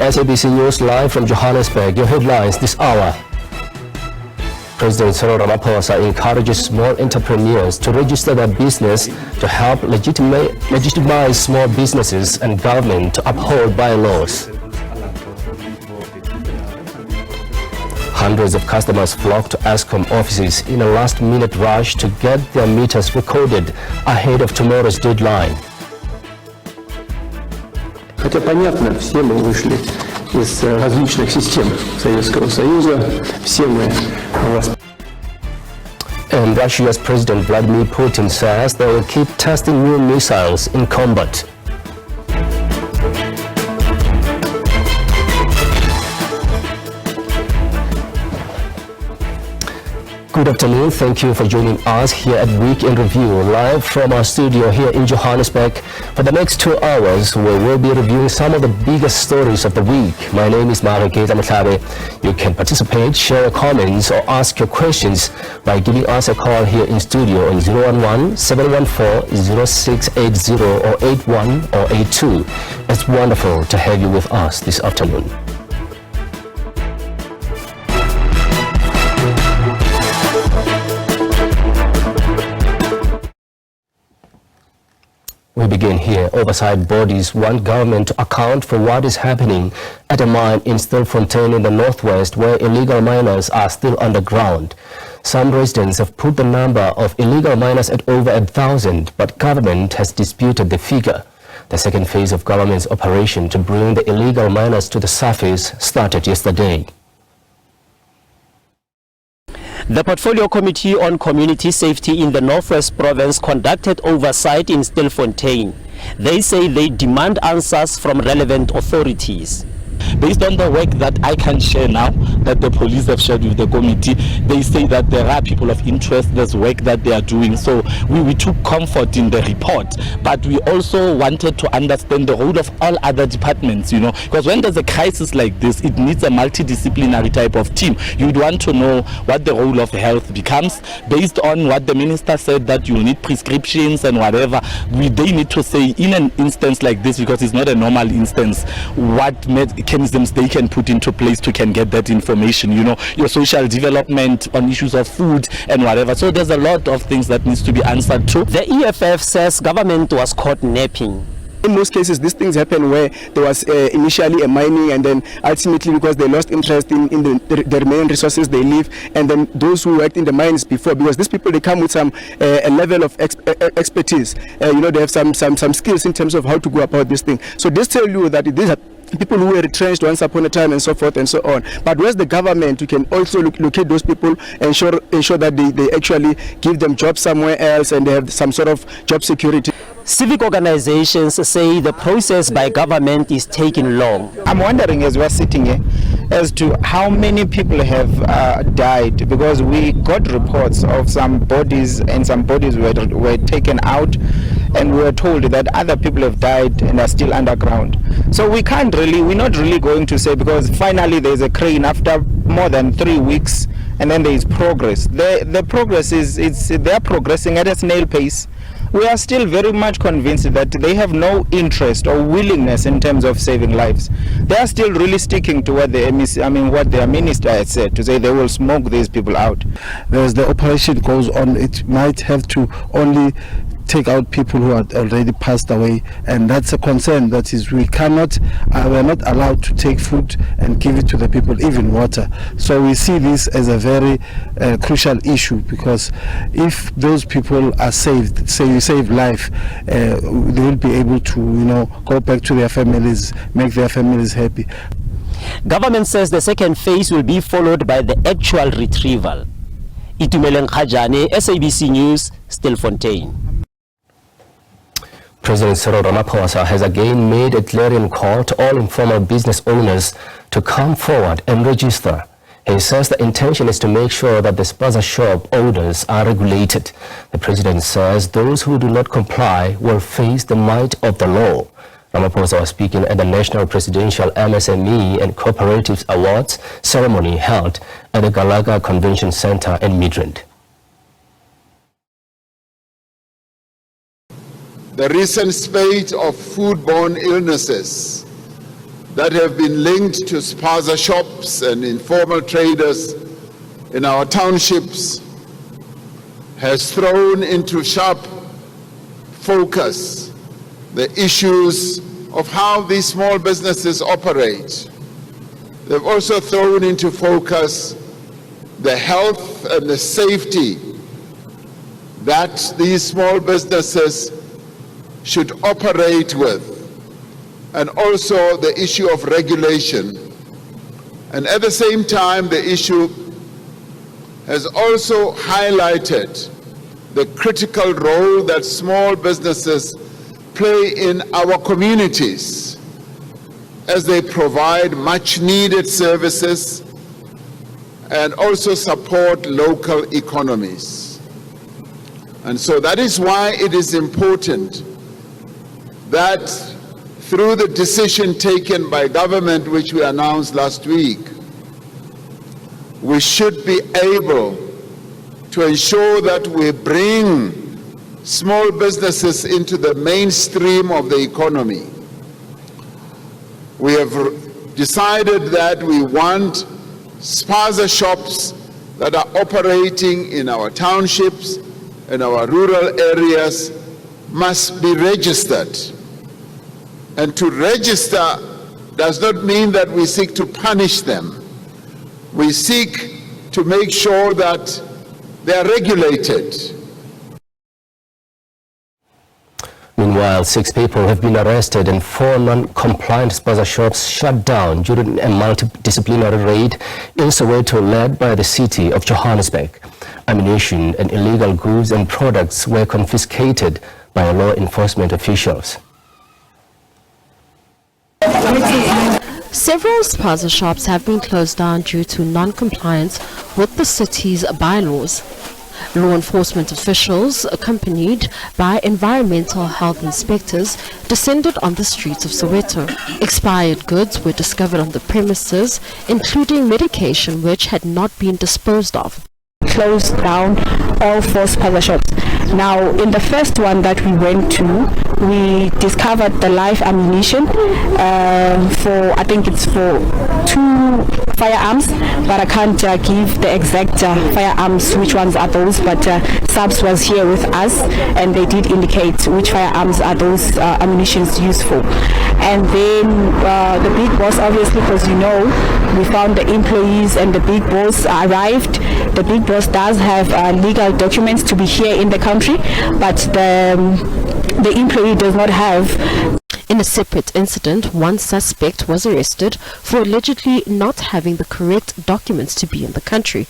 SABC News live from Johannesburg. Your headlines this hour. President Cyril Ramaphosa encourages small entrepreneurs to register their business to help legitimize small businesses and government to uphold bylaws. Hundreds of customers flock to Eskom offices in a last-minute rush to get their meters recorded ahead of tomorrow's deadline. Хотя понятно, все мы вышли из различных систем Советского Союза, все мы And Russia's President Vladimir Putin says they will keep testing new missiles in combat. Good afternoon. Thank you for joining us here at Week in Review, live from our studio here in Johannesburg. For the next 2 hours, we will be reviewing some of the biggest stories of the week. My name is Marageza Mutlabe. You can participate, share your comments, or ask your questions by giving us a call here in studio on 011-714-0680 or 81 or 82. It's wonderful to have you with us this afternoon. We begin here. Oversight bodies want government to account for what is happening at a mine in Stilfontein in the northwest, where illegal miners are still underground. Some residents have put the number of illegal miners at over 1,000, but government has disputed the figure. The second phase of government's operation to bring the illegal miners to the surface started yesterday. The Portfolio Committee on Community Safety in the Northwest Province conducted oversight in Stilfontein. They say they demand answers from relevant authorities. Based on the work that I can share now, that the police have shared with the committee, they say that there are people of interest, there's work that they are doing. So we took comfort in the report, but we also wanted to understand the role of all other departments, because when there's a crisis like this, it needs a multidisciplinary type of team. You'd want to know what the role of health becomes. Based on what the minister said, that you need prescriptions and whatever, they need to say in an instance like this, because it's not a normal instance, what mechanisms they can put into place to can get that information, your social development on issues of food and whatever. So there's a lot of things that needs to be answered to. The EFF says government was caught napping. In most cases, these things happen where there was initially a mining, and then ultimately, because they lost interest in the remaining resources, they leave. And then those who worked in the mines before, because these people, they come with some a level of expertise. They have some skills in terms of how to go about this thing. So this tell you that these are people who were retrenched once upon a time and so forth and so on. But where's the government who can also locate those people and ensure that they actually give them jobs somewhere else and they have some sort of job security. Civic organizations say the process by government is taking long. I'm wondering, as we're sitting here, as to how many people have died, because we got reports of some bodies, and some bodies were taken out, and we were told that other people have died and are still underground. So we're not really going to say, because finally there's a crane after more than 3 weeks, and then there is progress. The progress they're progressing at a snail pace. We are still very much convinced that they have no interest or willingness in terms of saving lives. They are still really sticking to what their minister had said, to say they will smoke these people out. As the operation goes on, it might have to only take out people who had already passed away, and that's a concern. That is, we're not allowed to take food and give it to the people, even water. So we see this as a very crucial issue, because if those people are saved, say you save life, they will be able to go back to their families, make their families happy. Government says the second phase will be followed by the actual retrieval. Itumelen Khajane, SABC News, Stilfontein. President Cyril Ramaphosa has again made a clarion call to all informal business owners to come forward and register. He says the intention is to make sure that the Spaza shop owners are regulated. The president says those who do not comply will face the might of the law. Ramaphosa was speaking at the National Presidential MSME and Cooperatives Awards ceremony held at the Galaga Convention Center in Midrand. The recent spate of foodborne illnesses that have been linked to Spaza shops and informal traders in our townships has thrown into sharp focus the issues of how these small businesses operate. They've also thrown into focus the health and the safety that these small businesses should operate with, and also the issue of regulation. And at the same time, the issue has also highlighted the critical role that small businesses play in our communities as they provide much needed services and also support local economies. And so that is why it is important that through the decision taken by government, which we announced last week, we should be able to ensure that we bring small businesses into the mainstream of the economy. We have decided that we want Spaza shops that are operating in our townships and our rural areas must be registered. And to register does not mean that we seek to punish them. We seek to make sure that they are regulated. Meanwhile, 6 people have been arrested and 4 non-compliant Spaza shops shut down during a multidisciplinary raid in Soweto led by the city of Johannesburg. Ammunition and illegal goods and products were confiscated by law enforcement officials. Several Spaza shops have been closed down due to non-compliance with the city's bylaws. Law enforcement officials, accompanied by environmental health inspectors, descended on the streets of Soweto. Expired goods were discovered on the premises, including medication which had not been disposed of. Closed down all 4 Spaza shops. Now, in the first one that we went to, we discovered the live ammunition I think it's for 2 firearms, but I can't give the exact firearms, which ones are those, but SABC was here with us and they did indicate which firearms are those ammunitions used for. And then the big boss, obviously, because we found the employees and the big boss arrived. The big boss does have legal documents to be here in the country, but the employee does not have. In a separate incident, one suspect was arrested for allegedly not having the correct documents to be in the country.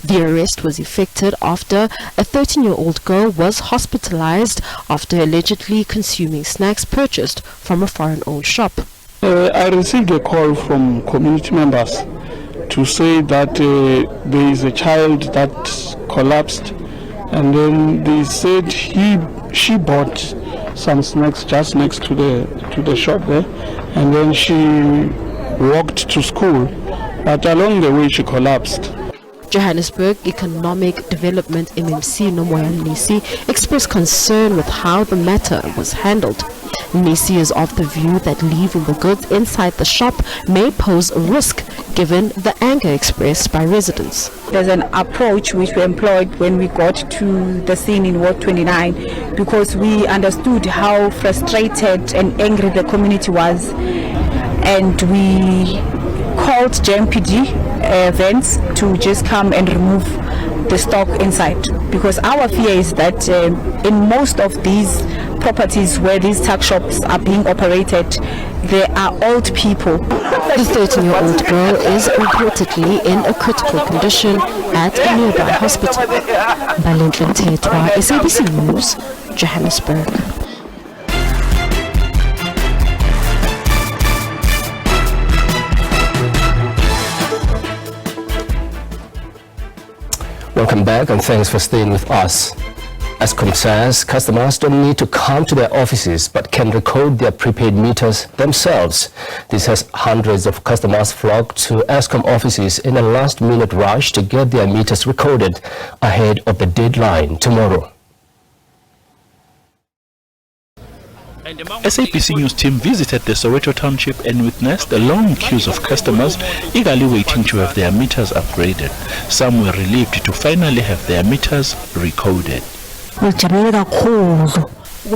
The arrest was effected after a 13-year-old girl was hospitalized after allegedly consuming snacks purchased from a foreign-owned shop. I received a call from community members to say that there is a child that collapsed, and then they said she bought some snacks just next to the shop there, and then she walked to school, but along the way she collapsed. Johannesburg Economic Development MMC Nomoya Nisi expressed concern with how the matter was handled. Nisi is of the view that leaving the goods inside the shop may pose a risk given the anger expressed by residents. There's an approach which we employed when we got to the scene in Ward 29, because we understood how frustrated and angry the community was, and we called JMPD vents to just come and remove the stock inside, because our fear is that in most of these properties where these tuck shops are being operated, there are old people. The 13-year-old girl is reportedly in a critical condition at a nearby hospital. Balintla Tetwa, SABC News, Johannesburg. Welcome back and thanks for staying with us. Eskom says customers don't need to come to their offices but can record their prepaid meters themselves. This has hundreds of customers flocked to Eskom offices in a last-minute rush to get their meters recorded ahead of the deadline tomorrow. SABC News team visited the Soweto township and witnessed the long queues of customers eagerly waiting to have their meters upgraded. Some were relieved to finally have their meters recoded.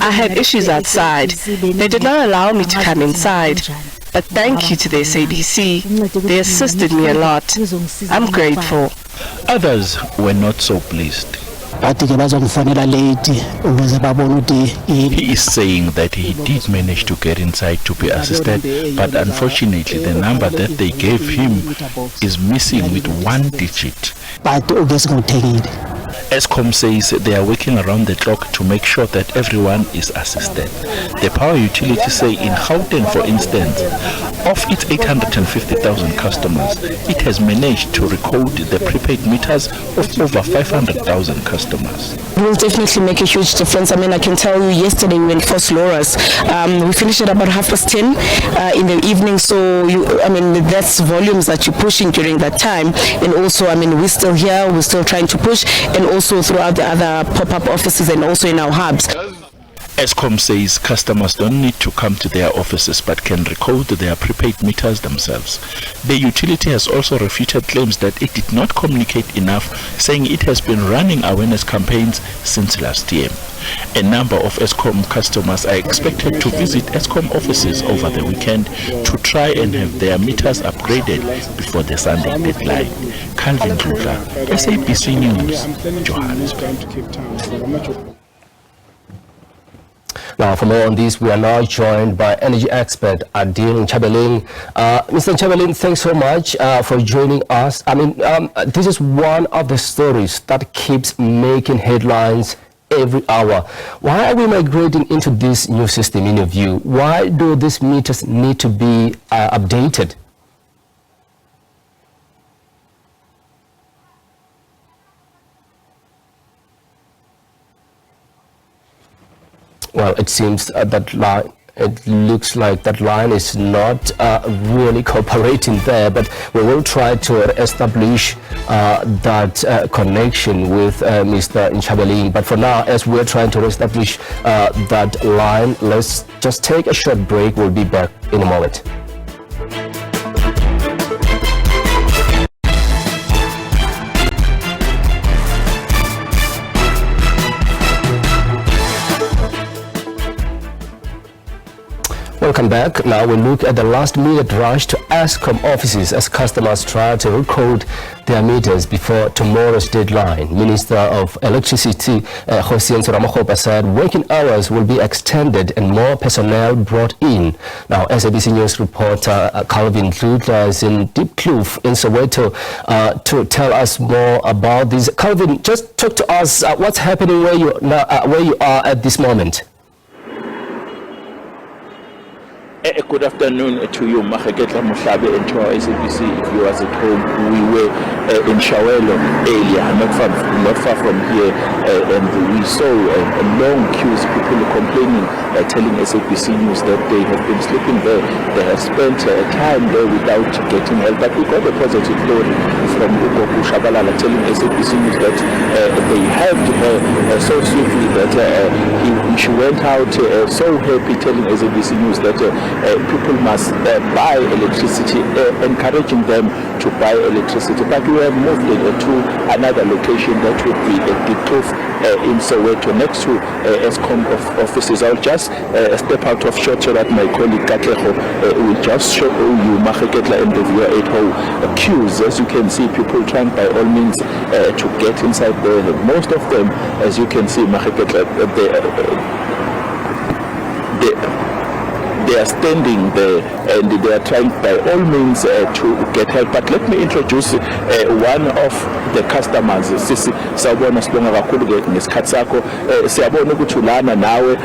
I had issues outside. They did not allow me to come inside. But thank you to the SABC. They assisted me a lot. I'm grateful. Others were not so pleased. He is saying that he did manage to get inside to be assisted, but unfortunately the number that they gave him is missing with one digit. Eskom says they are working around the clock to make sure that everyone is assisted. The power utility say in Gauteng, for instance, of its 850,000 customers, it has managed to recode the prepaid meters of over 500,000 customers. It will definitely make a huge difference. I mean, I can tell you yesterday we went for Loras. We finished at about 10:30 in the evening, so that's volumes that you're pushing during that time. And also, we're still here, we're still trying to push, and also throughout the other pop-up offices and also in our hubs. Eskom says customers don't need to come to their offices but can recode their prepaid meters themselves. The utility has also refuted claims that it did not communicate enough, saying it has been running awareness campaigns since last year. A number of Eskom customers are expected to visit Eskom offices over the weekend to try and have their meters upgraded before the Sunday deadline. Calvin Rutler, SABC News, Johannesburg. Now, for more on this, we are now joined by energy expert Adil Chabeling. Mr. Chabeling, thanks so much for joining us. This is one of the stories that keeps making headlines every hour. Why are we migrating into this new system, in your view? Why do these meters need to be updated? Well, it seems it looks like that line is not really cooperating there, but we will try to establish that connection with Mr. Nchabeling. But for now, as we're trying to establish that line, let's just take a short break. We'll be back in a moment. Welcome back. Now we look at the last-minute rush to Eskom offices as customers try to recode their meters before tomorrow's deadline. Minister of Electricity, Hossein Ramakgopa, said working hours will be extended and more personnel brought in. Now, SABC News reporter Calvin Rutler is in Deep Kloof in Soweto to tell us more about this. Calvin, just talk to us what's happening where you are at this moment. Good afternoon to you, Maheketla Mushabe, and to our SABC viewers at home. We were in Shawelo earlier, not far from here, and we saw long queues, people complaining, telling SABC News that they have been sleeping there. They have spent time there without getting help. But we got a positive story from Ugoku Shabalala telling SABC News that they helped her so swiftly that she went out so happy, telling SABC News that people must buy electricity, encouraging them to buy electricity. But we have moved to another location that would be at Deep Kloof in Soweto, next to Eskom offices. I'll just step out of shot so that my colleague Katleho will just show you Maheketla and the viewer at home queues. As you can see, people trying by all means to get inside there. Most of them, as you can see, Maheketla, they are standing there and they are trying by all means to get help. But let me introduce one of the customers. Sisi sawubona sibonga kakhulu ke ngesikhathi sakho. Siyabona ukuthi ulana nawe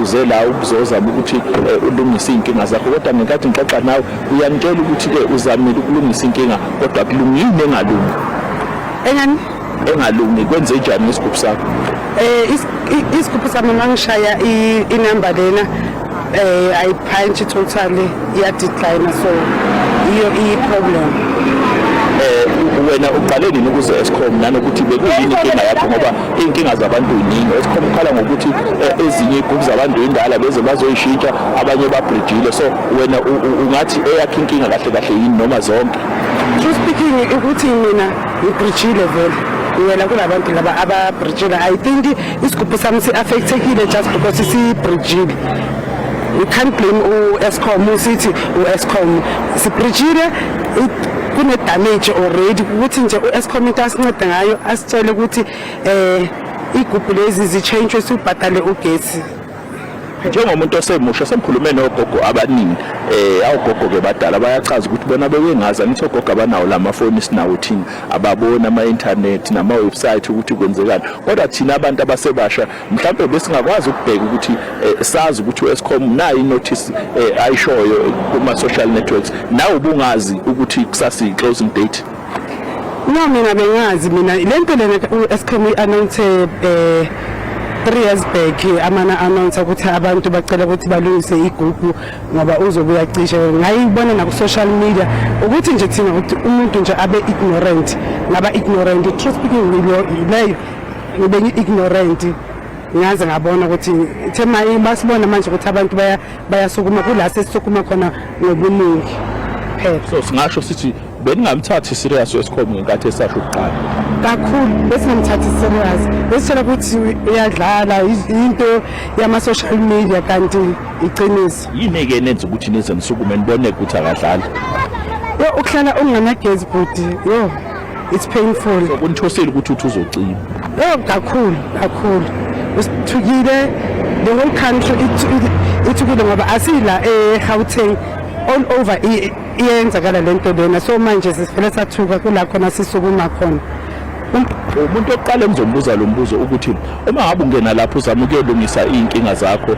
uze la ukuzozama ukuthi ulungise inkinga zakho, kodwa ngenkathi ngixoxa nawe uyangitshela ukuthi ke uzamile ukulungisa inkinga kodwa kulungile engalungi. Engalungi kwenze njani isigubhu sakho? Isigubhu sami mangishaya inamba lena I punch totally decline, so your problem. wena uqale nini ukuze Eskom nanokuthi bekuyini inkinga yakho ngoba inkinga zabantu iningi Eskom ukhala ngokuthi ezinye igroup zabantu indala beze bazoyishintsha abanye babridgile so wena ungathi eyakho inkinga kahle kahle yini noma zonke. True speaking ukuthi mina ngibridgile vele wena kulabantu laba ababridgile I think isigubhu sami si-affectekile just because sibridgile. We can't blame Eskom usithi Eskom sibridgile kune damage already ukuthi nje uEskom into asincede ngayo asitshele ukuthi igubhu lezi zichange sibhadale ugesi. Njengomuntu osemusha semkhulume nogogo abaningi awugogo ke badala bayachaza ukuthi bona bekengaza nithi ogogo abanawo lamafoni sinawo thina ababona ama-internet nama-website ukuthi kwenzekani kodwa thina abantu abasebasha mhlawumbe besingakwazi ukubheka ukuthi sazi ukuthi uEskom nayo inotice ayishoyo kuma-social networks nawe ubungazi ukuthi kusasa i-closing date. No mina bengazi mina lento lena uEskom i-announce 3 years back amana announce ukuthi abantu bacela ukuthi balungise igroup ngoba uzobe uyacisha ngayibona na ku social media ukuthi nje thina ukuthi umuntu nje abe ignorant ngaba ignorant true speaking leyo ngibe ignorant ngaze ngabona ukuthi thema basibona manje ukuthi abantu bayasukuma kula sesisukuma khona ngobuningi phela. So singasho sithi beningamthathi serious uEskom ngenkathi esasho ukuqala kakhulu besingamthathi serious besitshela ukuthi uyadlala into yama social media kanti iqiniso yini ke nenza ukuthi nize nisukume nibone ukuthi akadlali ukuhlala unganagezi budi it's painful so kunithosile ukuthi uthi uzocima kakhulu usithukile the whole country ithukile ngoba asila eGauteng all over iyenzakala lento lena so manje sifele sathuka kula khona sisukuma khona. Umuntu oqala ngizombuza lo mbuzo ukuthi uma ngabe ungena lapho uzama ukuyelungisa inkinga zakho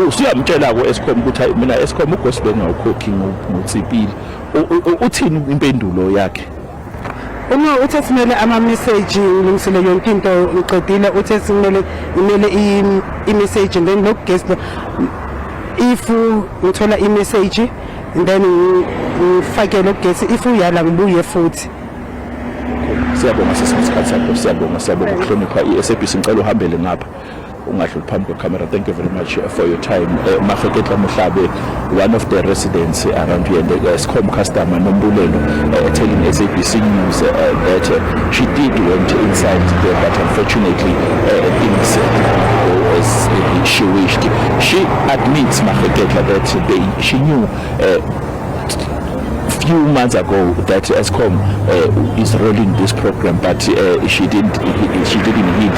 usiyamtshela ko Eskom ukuthi mina Eskom ugospel ngawukhokhi ngotsipili uthini impendulo yakhe? Uma uthe simele ama message ngilungisele yonke into uqedile uthe simele i-message and then lokugesi if ngithola i-message and then ngifake lokugesi if uyala ngibuye futhi. Siyabonga sesikhathi sakho siyabonga ukuhlonipha iSABC ngicela uhambele ngapha ungadluli phambi kwecamera. Thank you very much for your time. Maheketla Mohlabe, one of the residents around here, the Eskom customer Nombulelo, telling SABC News that she did went inside there, but unfortunately things didn't go as she wished. She admits Maheketla that she knew few months ago that Eskom is rolling this program, but she didn't heed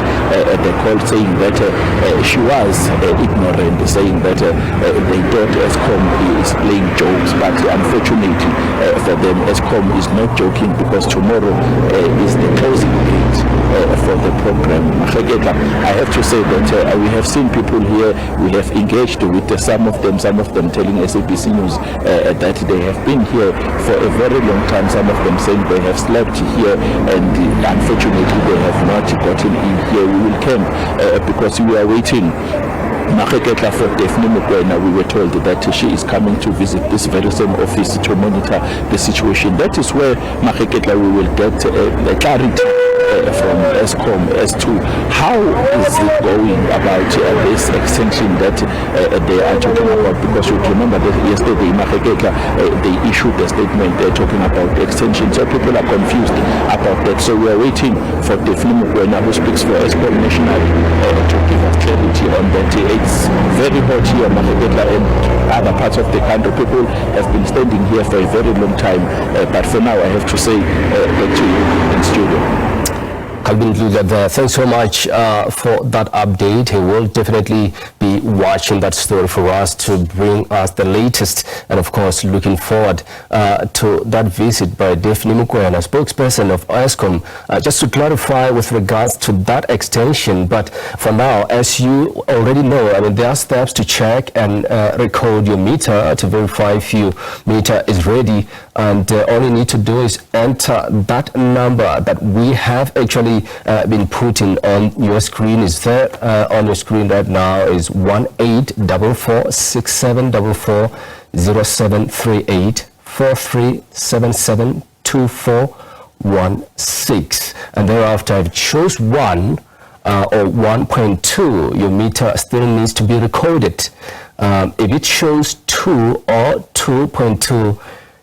the call, saying that she was ignorant, saying that they thought Eskom is playing jokes, but unfortunately for them Eskom is not joking, because tomorrow is the closing date for the program. I have to say that we have seen people here, we have engaged with some of them telling SABC News that they have been here for a very long time, some of them saying they have slept here, and unfortunately they have not gotten in here. We will camp because we are waiting Maheketla for Daphne Mukwena. We were told that she is coming to visit this very same office to monitor the situation. That is where Maheketla we will get clarity from Eskom as to how is it going about this extension that they are talking about, because you remember that yesterday Maheketla they issued a statement talking about the extension, so people are confused about that. So we are waiting for Daphne Mukwena, who speaks for Eskom nationally, to give us clarity on that. It's very hot here in Maheketla and other parts of the country. People have been standing here for a very long time, but for now I have to say back to you in studio. Thanks so much for that update. He will definitely be watching that story for us to bring us the latest, and of course looking forward to that visit by Daphne Mukwena, spokesperson of Eskom, just to clarify with regards to that extension. But for now, as you already know, I mean, there are steps to check and record your meter to verify if your meter is ready, and all you need to do is enter that number that we have actually been putting on your screen. Is there on your screen right now is 184467440738 437724 0.16, and thereafter if it shows 1 or 1.2, your meter still needs to be recorded. If it shows 2 or 2.2,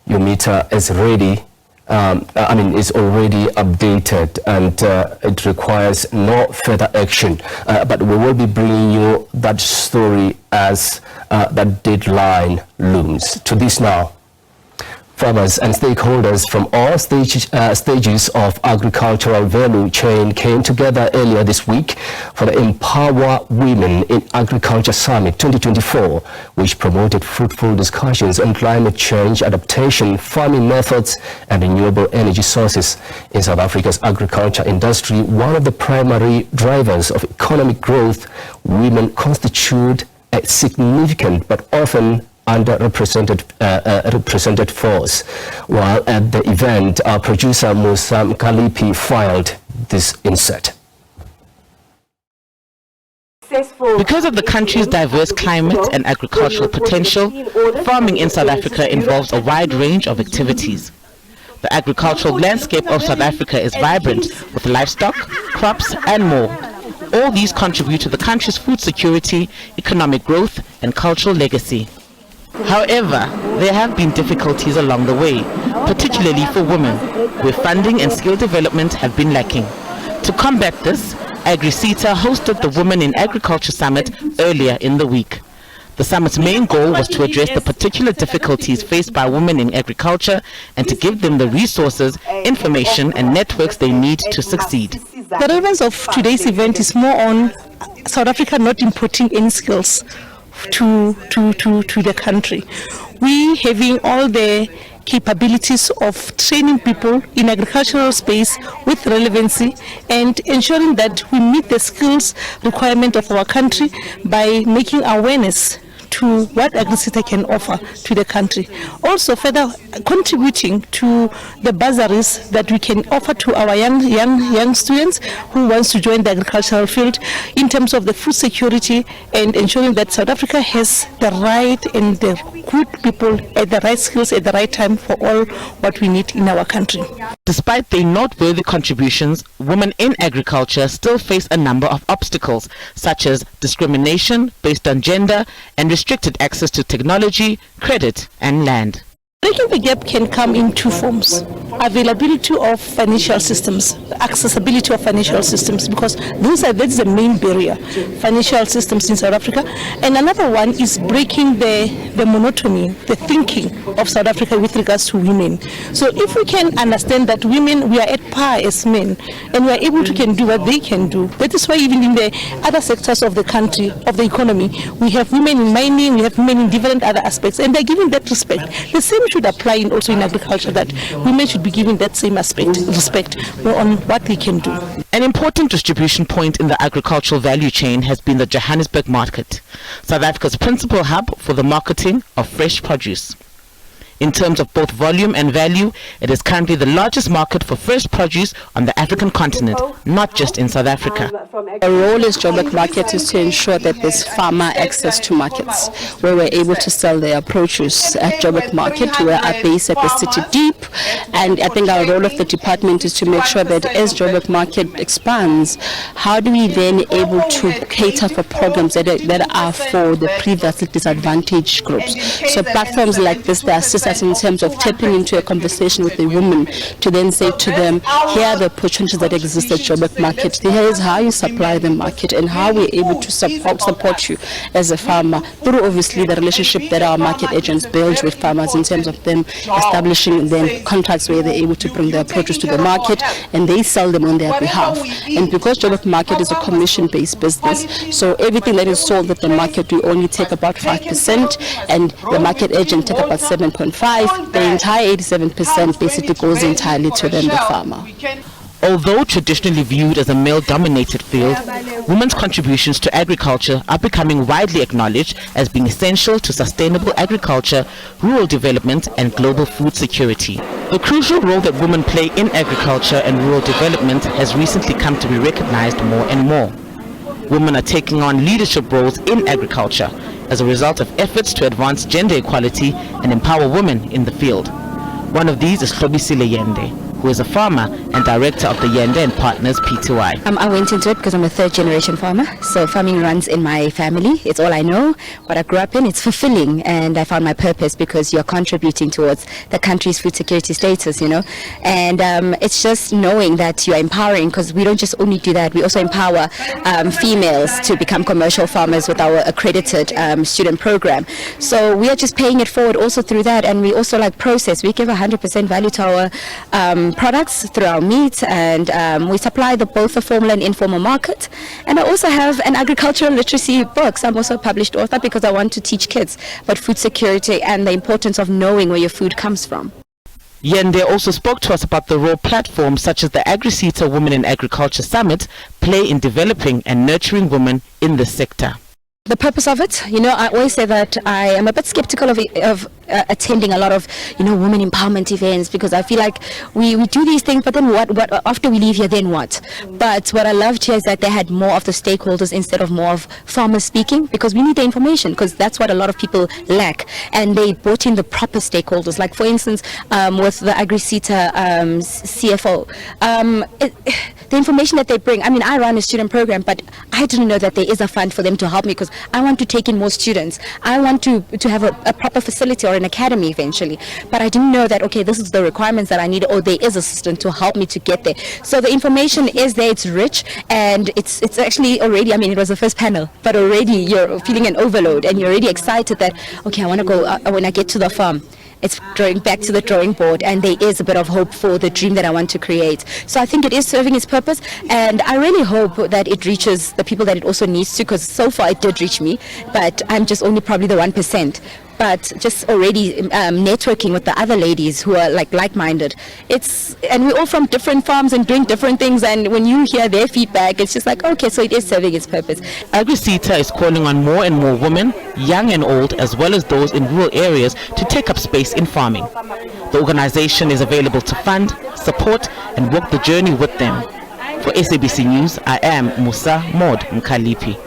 your meter is ready. Is already updated, and it requires no further action. But we will be bringing you that story as that deadline looms. To this now, farmers and stakeholders from all stages of agricultural value chain came together earlier this week for the Empower Women in Agriculture Summit 2024, which promoted fruitful discussions on climate change adaptation, farming methods, and renewable energy sources. In South Africa's agriculture industry, one of the primary drivers of economic growth, women constitute a significant but often underrepresented force. While at the event, our producer Musa Mkalipi filed this insert. Because of the country's diverse climate and agricultural potential, farming in South Africa involves a wide range of activities. The agricultural landscape of South Africa is vibrant with livestock, crops, and more. All these contribute to the country's food security, economic growth, and cultural legacy. However, there have been difficulties along the way, particularly for women, where funding and skill development have been lacking. To combat this, AgriSeta hosted the Women in Agriculture Summit earlier in the week. The summit's main goal was to address the particular difficulties faced by women in agriculture and to give them the resources, information, and networks they need to succeed. The relevance of today's event is more on South Africa not importing any skills to the country. We having all the capabilities of training people in agricultural space with relevancy and ensuring that we meet the skills requirement of our country by making awareness to what AgriSeta can offer to the country. Also further contributing to the bursaries that we can offer to our young students who wants to join the agricultural field in terms of the food security and ensuring that South Africa has the right and the good people at the right skills at the right time for all what we need in our country. Despite their noteworthy contributions, women in agriculture still face a number of obstacles, such as discrimination based on gender and restricted access to technology, credit, and land. Breaking the gap can come in two forms: availability of financial systems, accessibility of financial systems, because that's the main barrier, financial systems in South Africa. And another one is breaking the monotony, the thinking of South Africa with regards to women. So if we can understand that women, we are at par as men, and we are able to can do what they can do. That is why even in the other sectors of the country, of the economy, we have women in mining, we have women in different other aspects, and they're given that respect. The same should apply also in agriculture, that women should be given that same respect on what they can do. An important distribution point in the agricultural value chain has been the Johannesburg market, South Africa's principal hub for the marketing of fresh produce. In terms of both volume and value, it is currently the largest market for fresh produce on the African continent, not just in South Africa. Our role as Joburg Market is to ensure that there's farmer access to markets, where we're able to sell their produce at Joburg Market. We are based at the City Deep, and I think our role of the department is to make sure that as Joburg Market expands, how do we then able to cater for programs that are for the previously disadvantaged groups. So platforms like this, they assist us in terms of tapping into a conversation with the women to then say to them, here are the opportunities that exist at Joburg Market. Here is how you supply the market and how we're able to support you as a farmer through obviously the relationship that our market agents build with farmers in terms of them establishing then contracts where they're able to bring their produce to the market and they sell them on their behalf. And because Joburg Market is a commission-based business, so everything that is sold at the market, we only take about 5% and the market agent take about 7.5%. The entire 87% basically goes entirely to them, the farmer. Although traditionally viewed as a male-dominated field, women's contributions to agriculture are becoming widely acknowledged as being essential to sustainable agriculture, rural development, and global food security. The crucial role that women play in agriculture and rural development has recently come to be recognized more and more. Women are taking on leadership roles in agriculture as a result of efforts to advance gender equality and empower women in the field. One of these is Hlobisile Yende, who is a farmer and director of the Yende & Partners Pty. I went into it because I'm a third-generation farmer, so farming runs in my family. It's all I know, what I grew up in. It's fulfilling, and I found my purpose because you're contributing towards the country's food security status, you know. And it's just knowing that you're empowering, because we don't just only do that, we also empower females to become commercial farmers with our accredited student program. So we are just paying it forward also through that, and we also process. We give 100% value to our products through our meat, and we supply both the formal and informal market. And I also have an agricultural literacy book. I'm also a published author because I want to teach kids about food security and the importance of knowing where your food comes from. Yende also spoke to us about the role platforms such as the AgriSETA Women in Agriculture Summit play in developing and nurturing women in this sector. The purpose of it, you know, I always say that I am a bit skeptical of attending a lot of, you know, women empowerment events, because I feel like we do these things, but then what after we leave here, then what? But what I loved here is that they had more of the stakeholders instead of more of farmers speaking, because we need the information, because that's what a lot of people lack. And they brought in the proper stakeholders, like for instance, with the AgriSETA CFO. The information that they bring, I mean, I run a student program, but I didn't know that there is a fund for them to help me, because I want to take in more students. I want to have a proper facility or an academy eventually, but I didn't know that, okay, this is the requirements that I need, or there is assistance to help me to get there. So the information is there, it's rich, and it's actually already, I mean, it was the first panel, but already you're feeling an overload, and you're already excited that, okay, I want to go, when I get to the farm, it's going back to the drawing board, and there is a bit of hope for the dream that I want to create. So I think it is serving its purpose, and I really hope that it reaches the people that it also needs to, because so far it did reach me, but I'm just only probably the 1%. But just already networking with the other ladies who are like-minded. And we're all from different farms and doing different things, and when you hear their feedback, it's just like, okay, so it is serving its purpose. AgriSETA is calling on more and more women, young and old, as well as those in rural areas, to take up space in farming. The organization is available to fund, support, and walk the journey with them. For SABC News, I am Musa Maud Mkalipi.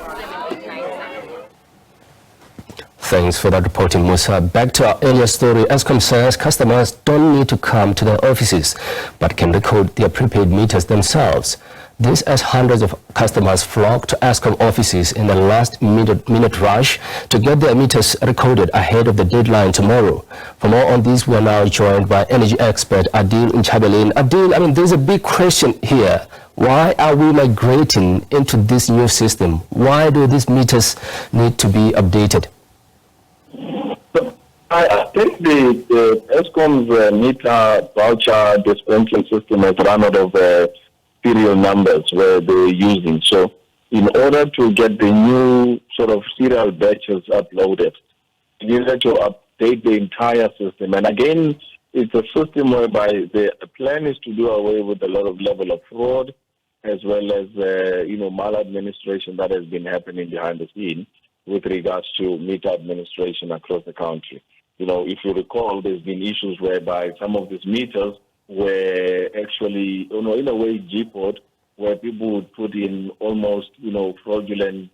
Thanks for that reporting, Musa. Back to our earlier story. Eskom says customers don't need to come to their offices, but can record their prepaid meters themselves. This as hundreds of customers flock to Eskom offices in the last minute rush to get their meters recorded ahead of the deadline tomorrow. For more on this, we are now joined by energy expert Adil Nchabelin. Adil, I mean, there's a big question here. Why are we migrating into this new system? Why do these meters need to be updated? I think the Eskom's meter voucher dispensing system has run out of serial numbers where they're using. So in order to get the new sort of serial batches uploaded, you need to update the entire system. And again, it's a system whereby the plan is to do away with a lot of level of fraud, as well as maladministration that has been happening behind the scene with regards to meter administration across the country. You know, if you recall, there's been issues whereby some of these meters were actually, in a way, G-port, where people would put in almost, fraudulent,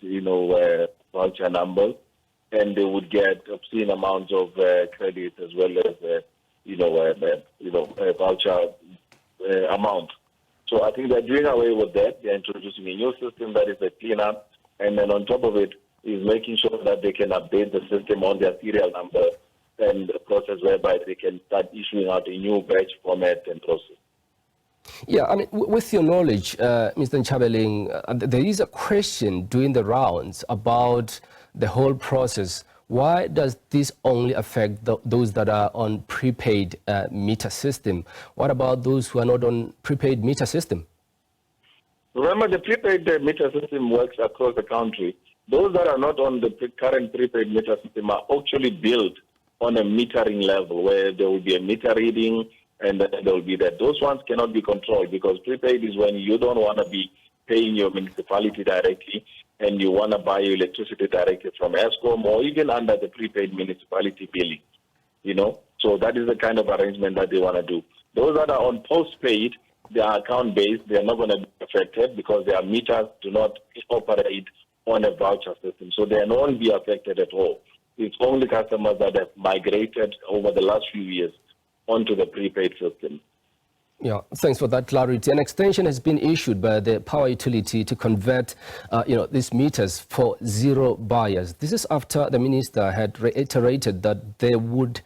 voucher numbers, and they would get obscene amounts of credit as well as, voucher amount. So I think they're doing away with that. They're introducing a new system that is a cleanup, and then on top of it is making sure that they can update the system on their serial number, and the process whereby they can start issuing out a new batch format and process. Yeah, I mean, with your knowledge, Mr. Nchabelin, there is a question doing the rounds about the whole process. Why does this only affect those that are on prepaid meter system? What about those who are not on prepaid meter system? Remember, the prepaid meter system works across the country. Those that are not on the current prepaid meter system are actually built on a metering level where there will be a meter reading, and then there will be that. Those ones cannot be controlled, because prepaid is when you don't want to be paying your municipality directly and you want to buy your electricity directly from Eskom or even under the prepaid municipality billing, So that is the kind of arrangement that they want to do. Those that are on postpaid, they are account-based, they are not going to be affected because their meters do not operate on a voucher system. So they won't be affected at all. It's only customers that have migrated over the last few years onto the prepaid system. Yeah, thanks for that clarity. An extension has been issued by the power utility to convert, these meters for zero bias. This is after the minister had reiterated that there would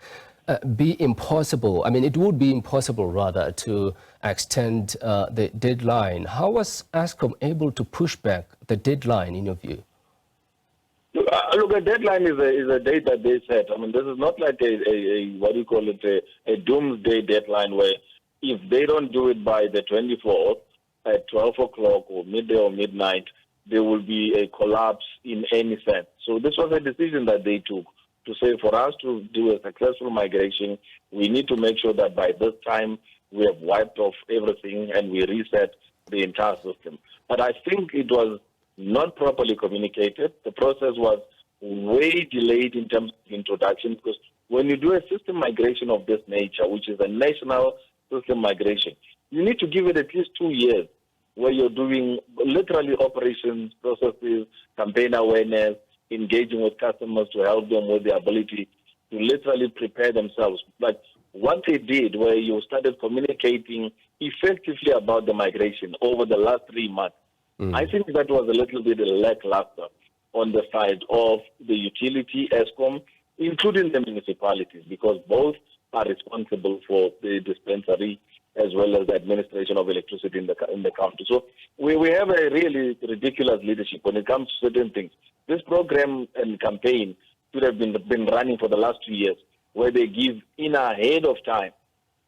be impossible. I mean, it would be impossible rather to extend the deadline. How was Eskom able to push back the deadline in your view? Look, a deadline is a date that they set. I mean, this is not like a what do you call it, a doomsday deadline where if they don't do it by the 24th at 12 o'clock or midday or midnight, there will be a collapse in any sense. So this was a decision that they took to say for us to do a successful migration, we need to make sure that by this time we have wiped off everything and we reset the entire system. But I think it was not properly communicated. The process was way delayed in terms of introduction, because when you do a system migration of this nature, which is a national system migration, you need to give it at least 2 years where you're doing literally operations, processes, campaign awareness, engaging with customers to help them with the ability to literally prepare themselves. But what they did, where you started communicating effectively about the migration over the last 3 months, I think that was a little bit lackluster on the side of the utility, Eskom, including the municipalities, because both are responsible for the dispensary as well as the administration of electricity in the country. So we have a really ridiculous leadership when it comes to certain things. This program and campaign should have been running for the last 2 years, where they give in ahead of time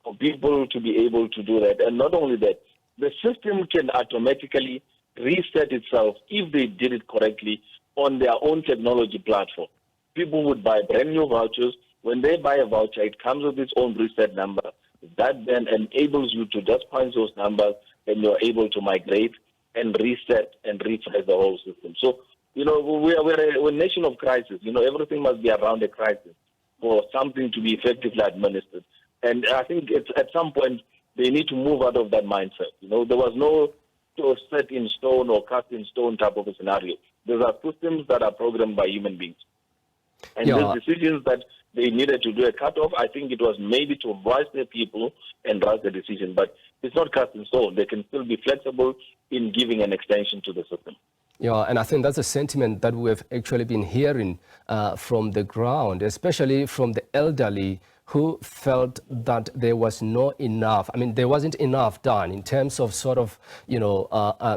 for people to be able to do that. And not only that, the system can automatically reset itself if they did it correctly on their own technology platform. People would buy brand new vouchers. When they buy a voucher, it comes with its own reset number. That then enables you to just punch those numbers and you're able to migrate and reset and refresh the whole system. So, we're a nation of crisis. Everything must be around a crisis for something to be effectively administered. And I think at some point they need to move out of that mindset. There was no set in stone or cast in stone type of a scenario. These are systems that are programmed by human beings. And these decisions that they needed to do a cutoff, I think it was maybe to advise the people and rush the decision. But it's not cast in stone. They can still be flexible in giving an extension to the system. Yeah, and I think that's a sentiment that we've actually been hearing from the ground, especially from the elderly who felt that there was not enough. I mean, there wasn't enough done in terms of sort of,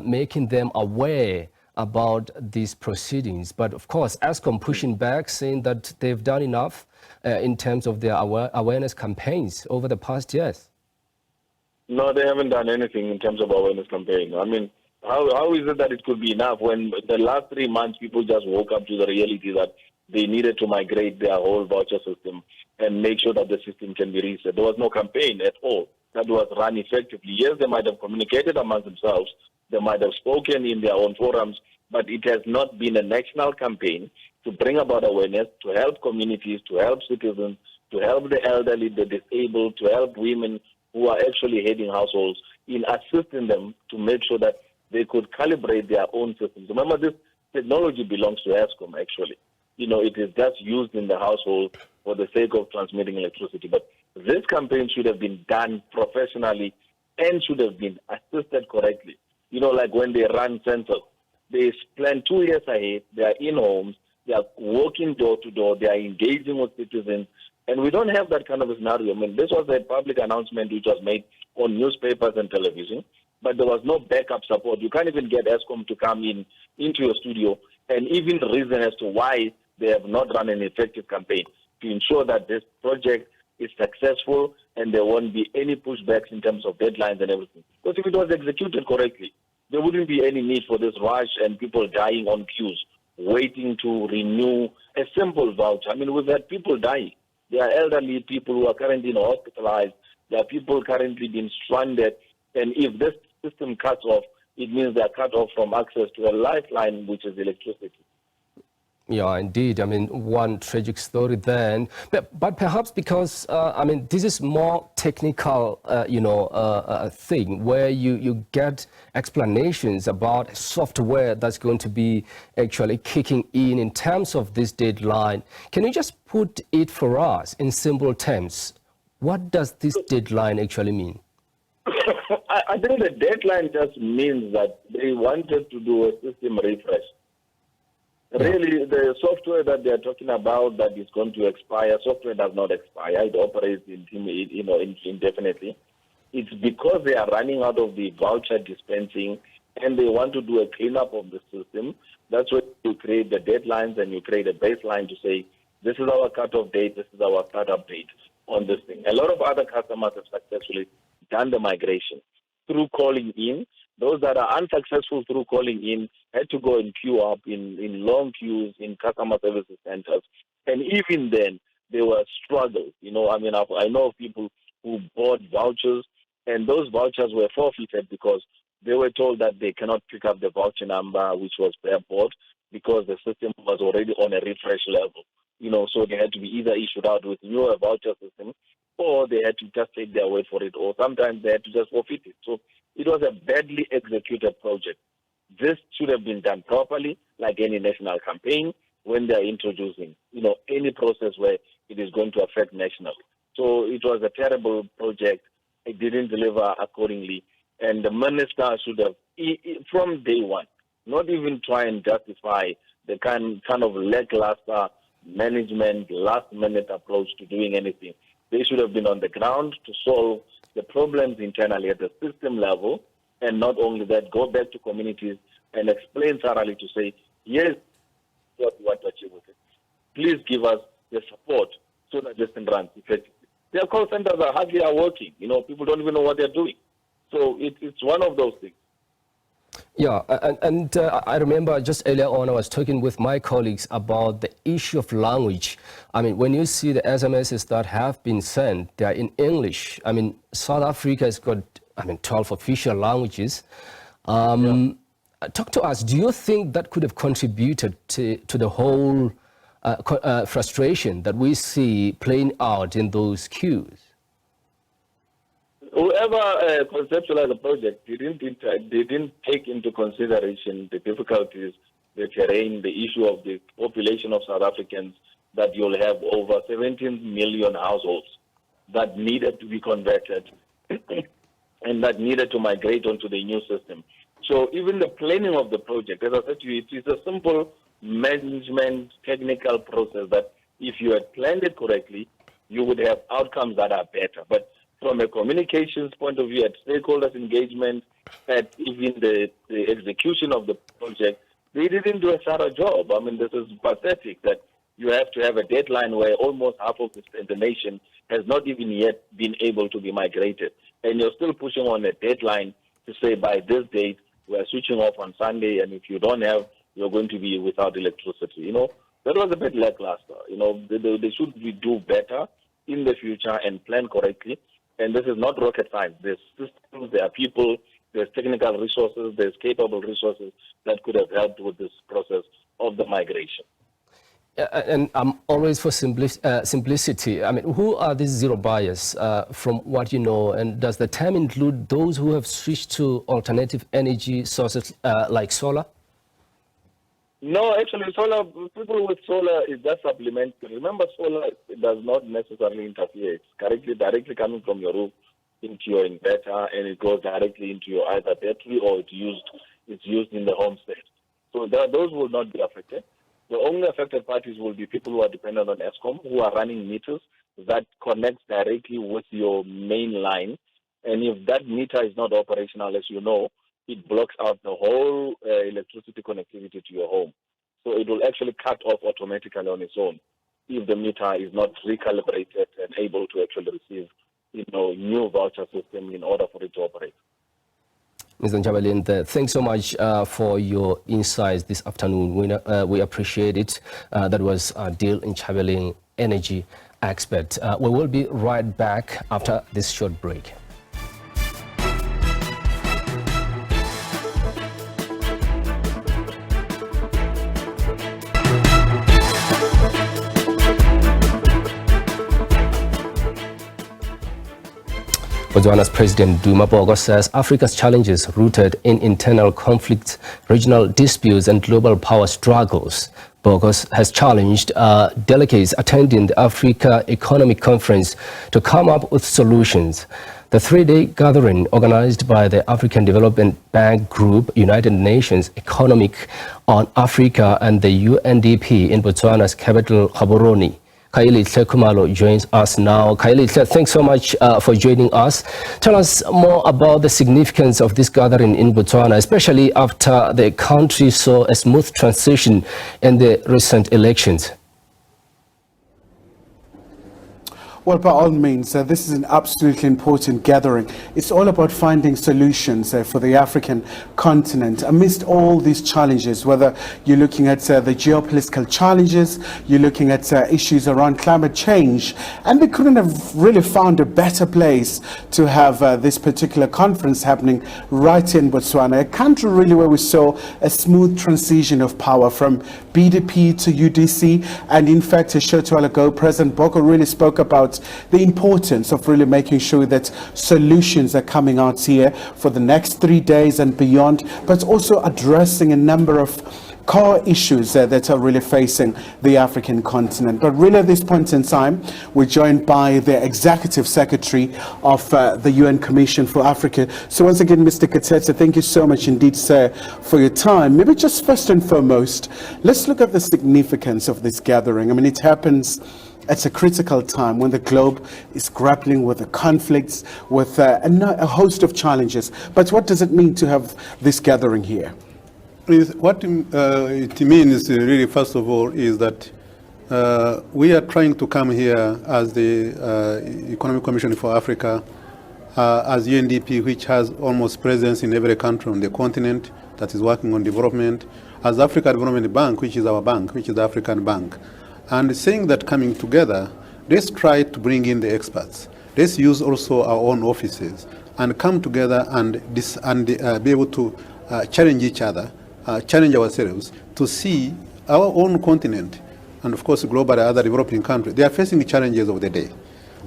making them aware about these proceedings. But of course, Eskom pushing back, saying that they've done enough in terms of their awareness campaigns over the past years. No, they haven't done anything in terms of awareness campaign. I mean, how is it that it could be enough when the last 3 months people just woke up to the reality that they needed to migrate their whole voucher system and make sure that the system can be reset? There was no campaign at all that was run effectively. Yes, they might have communicated among themselves, they might have spoken in their own forums, but it has not been a national campaign to bring about awareness, to help communities, to help citizens, to help the elderly, the disabled, to help women who are actually heading households in assisting them to make sure that they could calibrate their own systems. Remember, this technology belongs to Eskom, actually. It is just used in the household for the sake of transmitting electricity. But this campaign should have been done professionally and should have been assisted correctly. Like when they run census, they plan 2 years ahead, they are in homes, they are walking door to door, they are engaging with citizens, and we don't have that kind of a scenario. I mean, this was a public announcement which was made on newspapers and television, but there was no backup support. You can't even get Eskom to come into your studio and even reason as to why they have not run an effective campaign to ensure that this project is successful and there won't be any pushbacks in terms of deadlines and everything. Because if it was executed correctly, there wouldn't be any need for this rush and people dying on queues, waiting to renew a simple voucher. I mean, we've had people dying. There are elderly people who are currently hospitalized. There are people currently being stranded. And if this system cuts off, it means they are cut off from access to a lifeline, which is electricity. Yeah, indeed. I mean, one tragic story then. But perhaps because, this is more technical, thing where you get explanations about software that's going to be actually kicking in terms of this deadline. Can you just put it for us in simple terms? What does this deadline actually mean? I think the deadline just means that they wanted to do a system refresh. Really, the software that they are talking about that is going to expire, software does not expire. It operates indefinitely. It's because they are running out of the voucher dispensing and they want to do a cleanup of the system. That's why you create the deadlines and you create a baseline to say, this is our cutoff date, this is our startup date on this thing. A lot of other customers have successfully done the migration through calling in. Those that are unsuccessful through calling in had to go and queue up in long queues in customer services centers. And even then, there were struggles. I know of people who bought vouchers, and those vouchers were forfeited because they were told that they cannot pick up the voucher number, which was bought, because the system was already on a refresh level. So they had to be either issued out with newer voucher system, or they had to just take their word for it, or sometimes they had to just forfeit it. So it was a badly executed project. This should have been done properly, like any national campaign, when they are introducing, any process where it is going to affect national. So it was a terrible project. It didn't deliver accordingly. And the minister should have, from day one, not even try and justify the kind of lackluster management, last-minute approach to doing anything. They should have been on the ground to solve the problems internally at the system level, and not only that, go back to communities and explain thoroughly to say, yes, what we want to achieve with it. Please give us the support so that this can run effectively. Their call centers are hardly working. People don't even know what they're doing. So it's one of those things. Yeah, and I remember just earlier on I was talking with my colleagues about the issue of language. When you see the SMSs that have been sent, they are in English. South Africa has got 12 official languages. Talk to us. Do you think that could have contributed to the whole frustration that we see playing out in those queues? Whoever conceptualized the project didn't take into consideration the difficulties, the terrain, the issue of the population of South Africans, that you'll have over 17 million households that needed to be converted and that needed to migrate onto the new system. So even the planning of the project, as I said to you, it is a simple management technical process that if you had planned it correctly, you would have outcomes that are better. But from a communications point of view, at stakeholders engagement, at even the execution of the project, they didn't do a thorough job. This is pathetic that you have to have a deadline where almost half of the nation has not even yet been able to be migrated. And you're still pushing on a deadline to say by this date, we're switching off on Sunday, and if you don't have, you're going to be without electricity. That was a bit lackluster. They should do better in the future and plan correctly. And this is not rocket science. There's systems, there are people, there's technical resources, there's capable resources that could have helped with this process of the migration. And I'm always for simplicity. Who are these zero buyers from what you know? And does the term include those who have switched to alternative energy sources like solar? No, actually, people with solar is just supplementary. Remember, solar does not necessarily interfere. It's directly coming from your roof into your inverter, and it goes directly into your either battery or it's used in the homestead. So those will not be affected. The only affected parties will be people who are dependent on Eskom, who are running meters that connects directly with your main line. And if that meter is not operational, as you know, it blocks out the whole electricity connectivity to your home. So it will actually cut off automatically on its own if the meter is not recalibrated and able to actually receive, new voucher system in order for it to operate. Mr. Nchabalin, thanks so much for your insights this afternoon. We appreciate it. That was Dale Nchabalin, energy expert. We will be right back after this short break. Botswana's President Duma Boko says Africa's challenges rooted in internal conflicts, regional disputes and global power struggles. Boko has challenged delegates attending the Africa Economic Conference to come up with solutions. The three-day gathering organized by the African Development Bank Group, United Nations Economic on Africa and the UNDP in Botswana's capital, Gaborone. Kailitle Kumalo joins us now. Kailitle, thanks so much for joining us. Tell us more about the significance of this gathering in Botswana, especially after the country saw a smooth transition in the recent elections. Well, by all means, this is an absolutely important gathering. It's all about finding solutions for the African continent amidst all these challenges, whether you're looking at the geopolitical challenges, you're looking at issues around climate change, and they couldn't have really found a better place to have this particular conference happening right in Botswana, a country really where we saw a smooth transition of power from BDP to UDC. And in fact, a short while ago, President Boko really spoke about the importance of really making sure that solutions are coming out here for the next 3 days and beyond, but also addressing a number of core issues that are really facing the African continent. But really at this point in time, we're joined by the Executive Secretary of the UN Commission for Africa. So once again, Mr. Katete, thank you so much indeed, sir, for your time. Maybe just first and foremost, let's look at the significance of this gathering. I mean, it happens at a critical time when the globe is grappling with the conflicts, with a host of challenges. But what does it mean to have this gathering here? What it means really, first of all, is that we are trying to come here as the Economic Commission for Africa, as UNDP, which has almost presence in every country on the continent that is working on development, as Africa Development Bank, which is our bank, which is the African Bank. And saying that coming together, let's try to bring in the experts. Let's use also our own offices and come together and be able to challenge each other, challenge ourselves to see our own continent and of course globally other developing countries. They are facing the challenges of the day.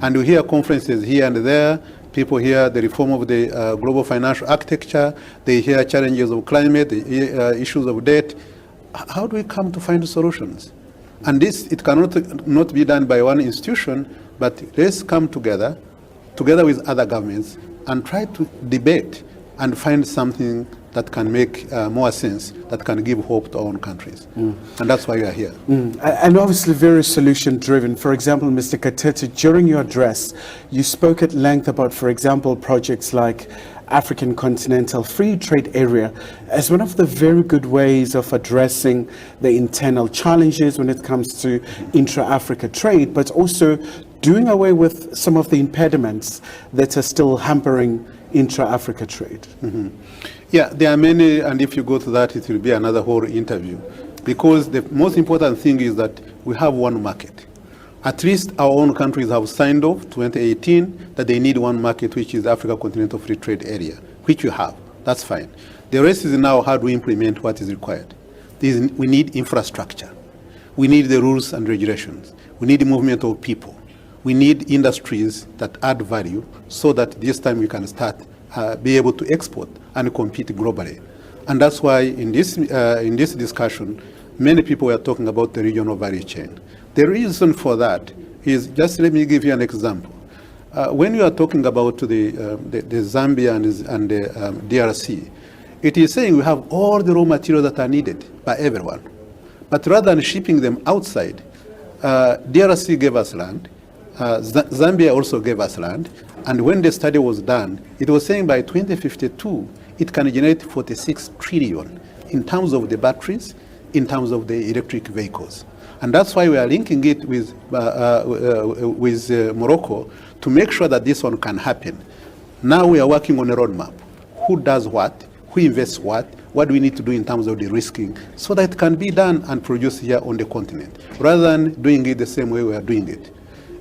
And we hear conferences here and there. People hear the reform of the global financial architecture. They hear challenges of climate, the issues of debt. How do we come to find solutions? And this, it cannot not be done by one institution, but let's come together with other governments and try to debate and find something that can make more sense, that can give hope to our own countries. And that's why we are here. And obviously very solution driven. For example, Mr. Katete, during your address, you spoke at length about, for example, projects like African Continental Free Trade Area as one of the very good ways of addressing the internal challenges when it comes to intra-Africa trade, but also doing away with some of the impediments that are still hampering intra-Africa trade. Yeah, there are many, and if you go to that, it will be another whole interview. Because the most important thing is that we have one market. At least our own countries have signed off 2018 that they need one market, which is Africa Continental Free Trade Area, which you have. That's fine. The rest is now how do we implement what is required. We need infrastructure. We need the rules and regulations. We need the movement of people. We need industries that add value so that this time we can start be able to export and compete globally. And that's why in this discussion, many people are talking about the regional value chain. The reason for that is, just let me give you an example. When you are talking about the Zambia and the DRC, it is saying we have all the raw materials that are needed by everyone. But rather than shipping them outside, DRC gave us land, Zambia also gave us land, and when the study was done, it was saying by 2052, it can generate 46 trillion in terms of the batteries, in terms of the electric vehicles. And that's why we are linking it with Morocco to make sure that this one can happen. Now we are working on a roadmap. Who does what? Who invests what? What do we need to do in terms of the risking so that it can be done and produced here on the continent, rather than doing it the same way we are doing it.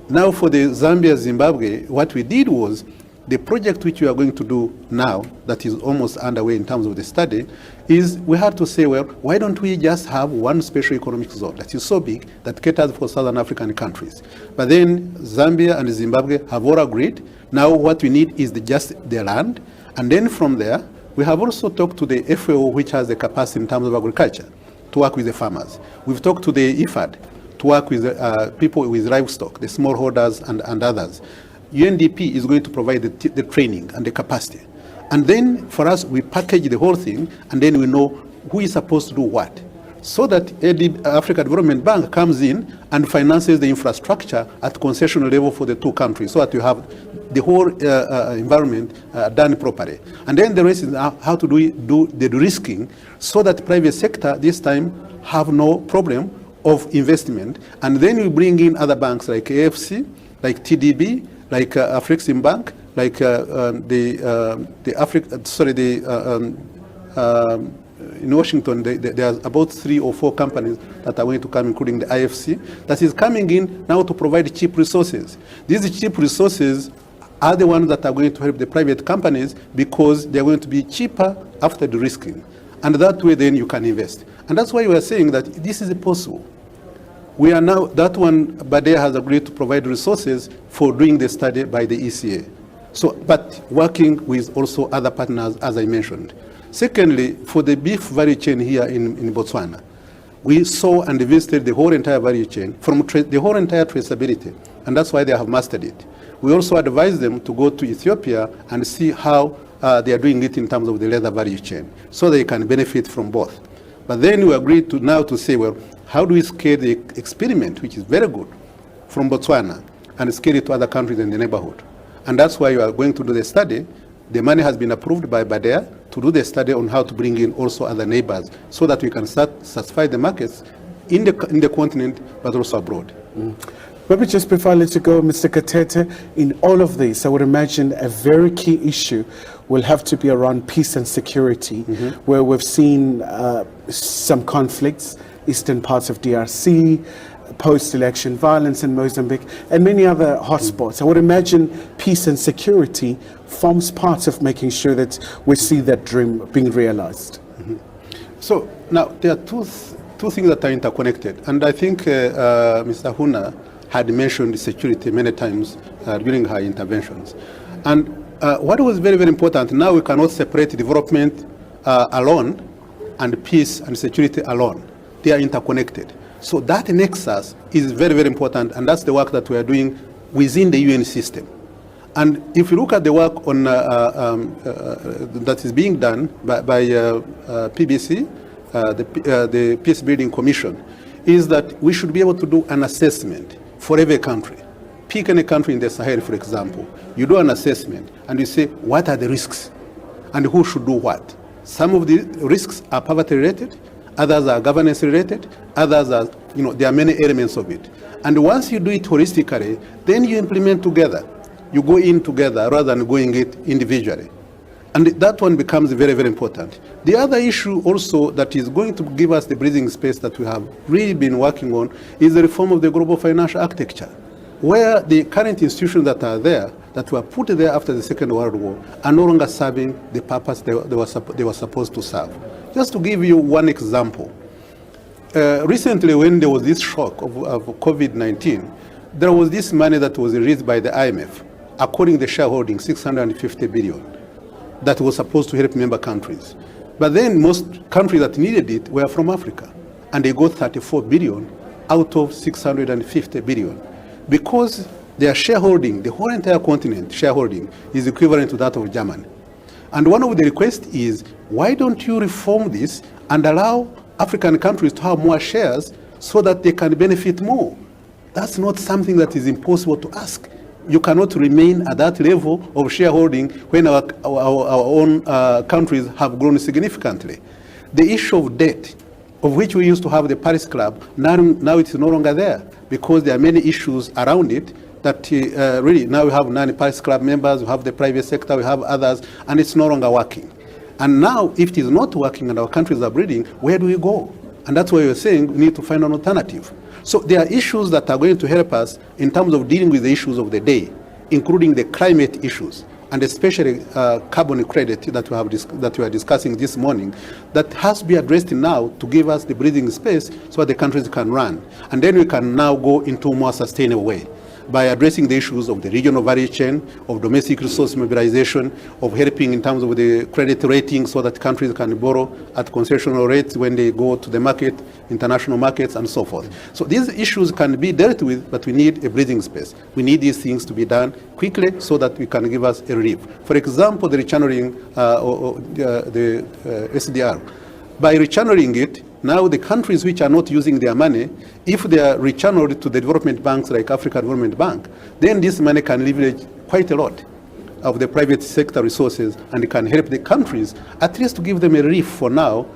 Now for the Zambia-Zimbabwe, what we did was the project which we are going to do now, that is almost underway in terms of the study, is we had to say, well, why don't we just have one special economic zone that is so big that caters for Southern African countries? But then Zambia and Zimbabwe have all agreed. Now what we need is just the land. And then from there, we have also talked to the FAO, which has the capacity in terms of agriculture, to work with the farmers. We've talked to the IFAD to work with people with livestock, the smallholders and others. UNDP is going to provide the training and the capacity. And then for us, we package the whole thing, and then we know who is supposed to do what. So that Africa Development Bank comes in and finances the infrastructure at concessional level for the two countries, so that you have the whole environment done properly. And then the rest is how to do the de-risking, so that private sector this time have no problem of investment. And then we bring in other banks like AFC, like TDB, like Afrexim Bank, like in Washington, there are about 3 or 4 companies that are going to come, including the IFC, that is coming in now to provide cheap resources. These cheap resources are the ones that are going to help the private companies, because they're going to be cheaper after the risking. And that way then you can invest. And that's why we are saying that this is possible. We are now, that one, Badea has agreed to provide resources for doing the study by the ECA. So, but working with also other partners, as I mentioned. Secondly, for the beef value chain here in Botswana, we saw and visited the whole entire value chain, from the whole entire traceability, and that's why they have mastered it. We also advised them to go to Ethiopia and see how they are doing it in terms of the leather value chain, so they can benefit from both. But then we agreed to now to say, well, how do we scale the experiment, which is very good, from Botswana, and scale it to other countries in the neighborhood? And that's why we are going to do the study. The money has been approved by Badea to do the study on how to bring in also other neighbors, so that we can satisfy the markets in the continent, but also abroad. Maybe just before I let you go, Mr. Katete, in all of this, I would imagine a very key issue will have to be around peace and security, where we've seen some conflicts, eastern parts of DRC, post-election violence in Mozambique, and many other hotspots. I would imagine peace and security forms part of making sure that we see that dream being realized. So now there are two things that are interconnected, and I think Mr. Huna had mentioned security many times during her interventions. And what was very, very important, now we cannot separate development alone and peace and security alone. They are interconnected. So that nexus is very, very important, and that's the work that we are doing within the UN system. And if you look at the work on that is being done by PBC, the Peace Building Commission, is that we should be able to do an assessment for every country. Pick any country in the Sahel, for example. You do an assessment, and you say, what are the risks? And who should do what? Some of the risks are poverty-related, others are governance-related, others are, there are many elements of it. And once you do it holistically, then you implement together. You go in together rather than going it individually. And that one becomes very, very important. The other issue also that is going to give us the breathing space that we have really been working on is the reform of the global financial architecture, where the current institutions that are there, that were put there after the Second World War, are no longer serving the purpose they were supposed to serve. Just to give you one example, recently when there was this shock of COVID-19, there was this money that was released by the IMF, according to the shareholding, 650 billion, that was supposed to help member countries. But then most countries that needed it were from Africa, and they got 34 billion out of 650 billion, because their shareholding, the whole entire continent shareholding, is equivalent to that of Germany. And one of the requests is, why don't you reform this and allow African countries to have more shares so that they can benefit more? That's not something that is impossible to ask. You cannot remain at that level of shareholding when our own countries have grown significantly. The issue of debt, of which we used to have the Paris Club, now it is no longer there, because there are many issues around it that really now we have non-Paris Club members, we have the private sector, we have others, and it's no longer working. And now, if it is not working and our countries are bleeding, where do we go? And that's why we're saying we need to find an alternative. So there are issues that are going to help us in terms of dealing with the issues of the day, including the climate issues, and especially carbon credit that we are discussing this morning, that has to be addressed now to give us the breathing space so that the countries can run. And then we can now go into a more sustainable way. by addressing the issues of the regional value chain, of domestic resource mobilization, of helping in terms of the credit rating so that countries can borrow at concessional rates when they go to the market, international markets, and so forth. So these issues can be dealt with, but we need a breathing space. We need these things to be done quickly so that we can give us a relief. For example, the rechanneling, the SDR. By rechanneling it, now the countries which are not using their money, if they are rechanneled to the development banks like Africa Development Bank, then this money can leverage quite a lot of the private sector resources and can help the countries, at least to give them a relief for now,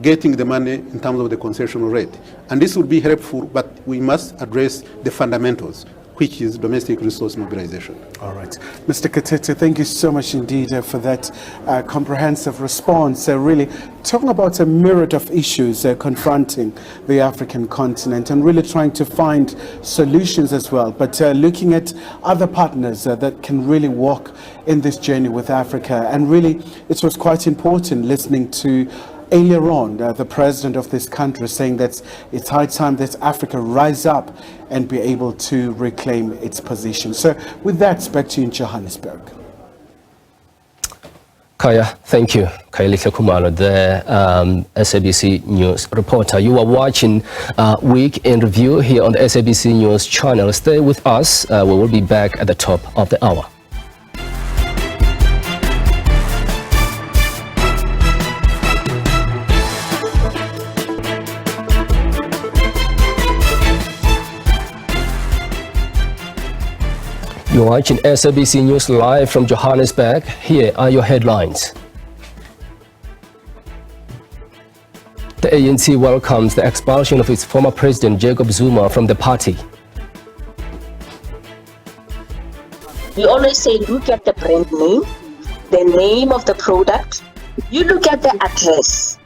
getting the money in terms of the concessional rate. And this will be helpful, but we must address the fundamentals, which is domestic resource mobilization. All right. Mr. Katete, thank you so much indeed for that comprehensive response. Really talking about a myriad of issues confronting the African continent and really trying to find solutions as well, but looking at other partners that can really walk in this journey with Africa. And really, it was quite important listening to earlier on, the president of this country saying that it's high time that Africa rise up and be able to reclaim its position. So with that, back to you in Johannesburg. Kaya, thank you. Kaya Kumalo, the SABC News reporter. You are watching Week in Review here on the SABC News channel. Stay with us. We will be back at the top of the hour. You're watching SABC News live from Johannesburg. Here are your headlines. The ANC welcomes the expulsion of its former president Jacob Zuma from the party. We always say look at the brand name, the name of the product, you look at the address,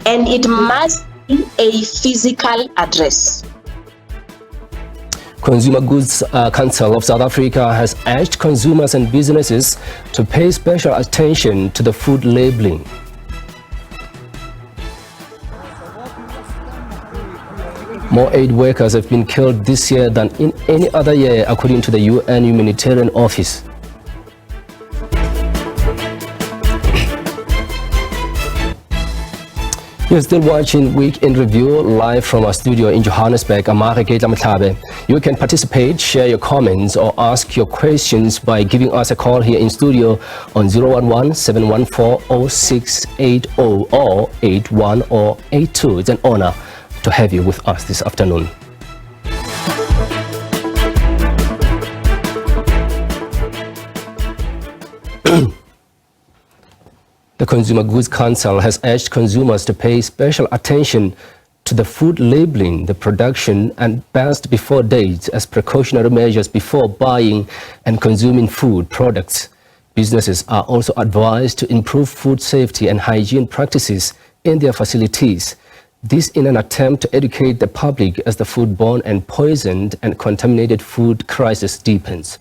and it must be a physical address. Consumer Goods Council of South Africa has urged consumers and businesses to pay special attention to the food labeling. More aid workers have been killed this year than in any other year, according to the UN Humanitarian Office. You're still watching Week in Review live from our studio in Johannesburg. You can participate, share your comments or ask your questions by giving us a call here in studio on 011-714-0680 or 81 or 82. It's an honor to have you with us this afternoon. The Consumer Goods Council has urged consumers to pay special attention to the food labeling, the production and best before dates as precautionary measures before buying and consuming food products. Businesses are also advised to improve food safety and hygiene practices in their facilities. This in an attempt to educate the public as the foodborne and poisoned and contaminated food crisis deepens.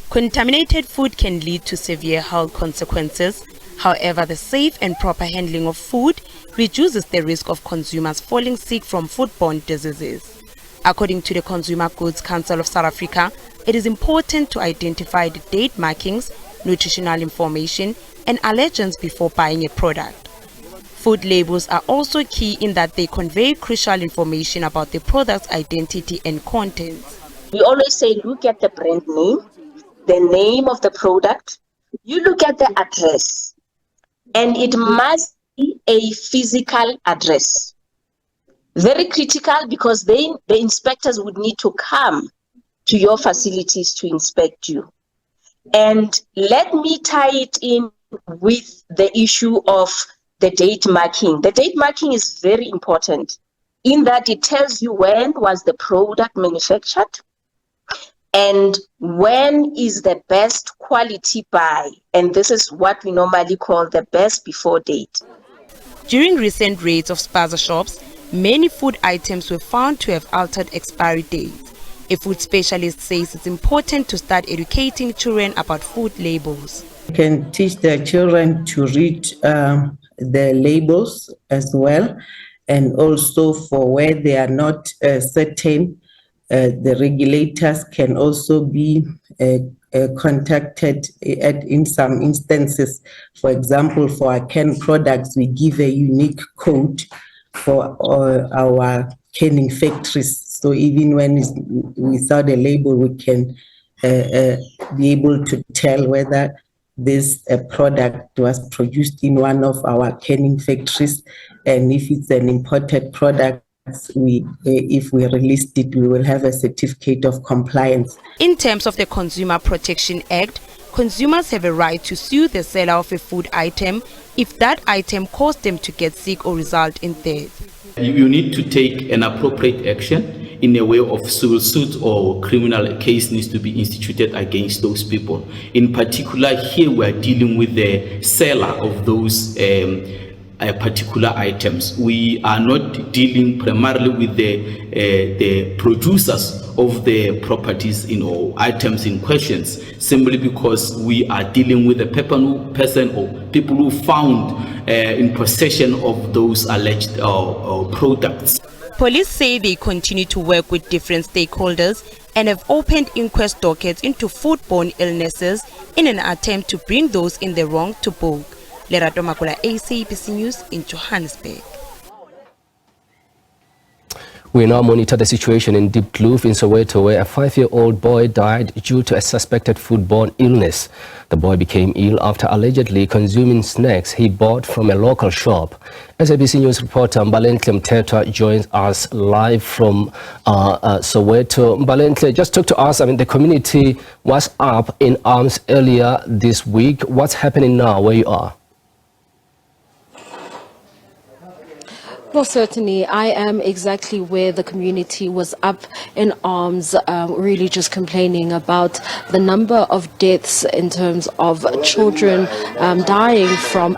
Contaminated food can lead to severe health consequences. However, the safe and proper handling of food reduces the risk of consumers falling sick from foodborne diseases. According to the Consumer Goods Council of South Africa, it is important to identify the date markings, nutritional information, and allergens before buying a product. Food labels are also key in that they convey crucial information about the product's identity and contents. We always say look at the brand name, the name of the product, you look at the address, and it must be a physical address. Very critical, because the inspectors would need to come to your facilities to inspect you. And let me tie it in with the issue of the date marking. The date marking is very important in that it tells you when was the product manufactured, and when is the best quality buy, and this is what we normally call the best before date. During recent raids of Spaza shops, many food items were found to have altered expiry dates. A food specialist says it's important to start educating children about food labels. You can teach their children to read the labels as well, and also for where they are not certain, the regulators can also be contacted in some instances. For example, for our canned products, we give a unique code for our canning factories. So even when it's without a label, we can be able to tell whether this product was produced in one of our canning factories, and if it's an imported product, if we released it, we will have a certificate of compliance. In terms of the Consumer Protection Act, consumers have a right to sue the seller of a food item if that item caused them to get sick or result in death. You need to take an appropriate action in a way of civil suit or criminal case needs to be instituted against those people. In particular, here we are dealing with the seller of those particular items. We are not dealing primarily with the producers of the properties or items in questions, simply because we are dealing with a person or people who found in possession of those alleged products. Police say they continue to work with different stakeholders and have opened inquest dockets into foodborne illnesses in an attempt to bring those in the wrong to book. Lerato Makula, SABC News in Johannesburg. We now monitor the situation in Deep Kloof in Soweto, where a 5-year-old boy died due to a suspected foodborne illness. The boy became ill after allegedly consuming snacks he bought from a local shop. SABC News reporter Mbalentle Mtetwa joins us live from Soweto. Mbalentle, just talk to us. I mean, the community was up in arms earlier this week. What's happening now where you are? Well, certainly, I am exactly where the community was up in arms, really just complaining about the number of deaths in terms of children dying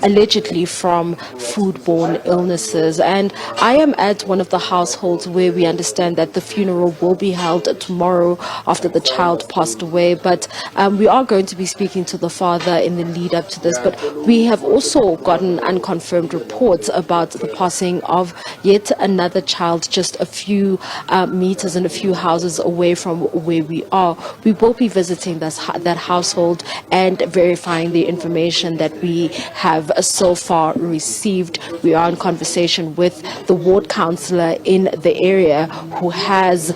allegedly from foodborne illnesses. And I am at one of the households where we understand that the funeral will be held tomorrow after the child passed away. But we are going to be speaking to the father in the lead up to this. But we have also gotten unconfirmed reports about the passing of yet another child just a few meters and a few houses away from where we are. We will be visiting that household and verifying the information that we have so far received. We are in conversation with the ward councillor in the area, who has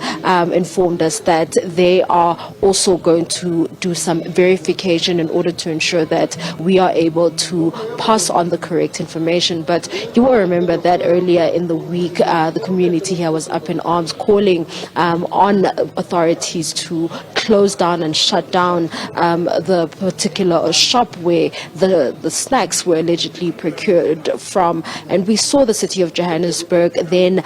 informed us that they are also going to do some verification in order to ensure that we are able to pass on the correct information. But you will remember that earlier in the week, the community here was up in arms, calling on authorities to close down and shut down the particular shop where the snacks were allegedly procured from. And we saw the city of Johannesburg then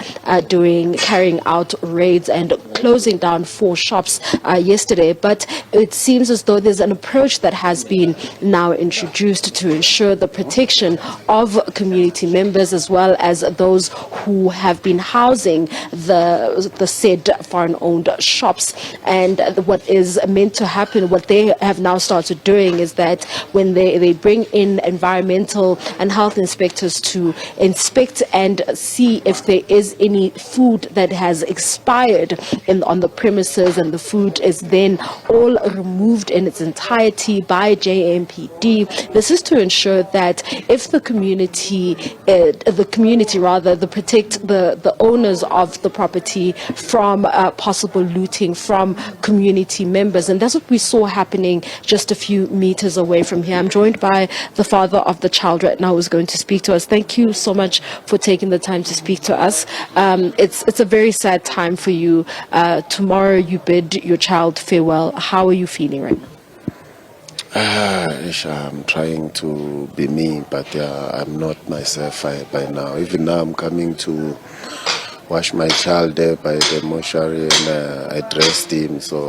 carrying out raids and closing down 4 shops yesterday. But it seems as though there's an approach that has been now introduced to ensure the protection of community members as well as those who have been housing the said foreign-owned shops. And what is meant to happen, what they have now started doing, is that when they bring in environmental and health inspectors to inspect and see if there is any food that has expired on the premises, and the food is then all removed in its entirety by JMPD. This is to ensure that if the community protect the owners of the property from possible looting from community members. And that's what we saw happening just a few meters away from here. I'm joined by the father of the child right now, who's going to speak to us. Thank you so much for taking the time to speak to us. It's a very sad time for you. Tomorrow you bid your child farewell. How are you feeling right now? I'm trying to be me, but I'm not myself by now. Even now I'm coming to wash my child there by the mortuary, and I dressed him. So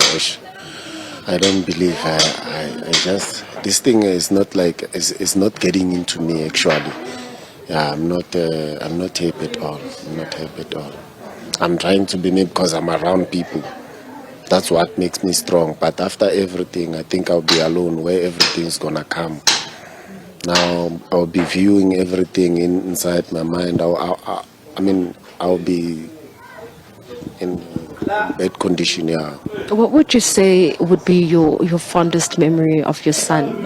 I don't believe I just, this thing is not like, it's not getting into me actually. Yeah, I'm not happy at all. I'm not happy at all. I'm trying to be me because I'm around people. That's what makes me strong. But after everything, I think I'll be alone where everything's gonna come. Now I'll be viewing everything inside my mind. I'll be in bad condition, yeah. What would you say would be your fondest memory of your son?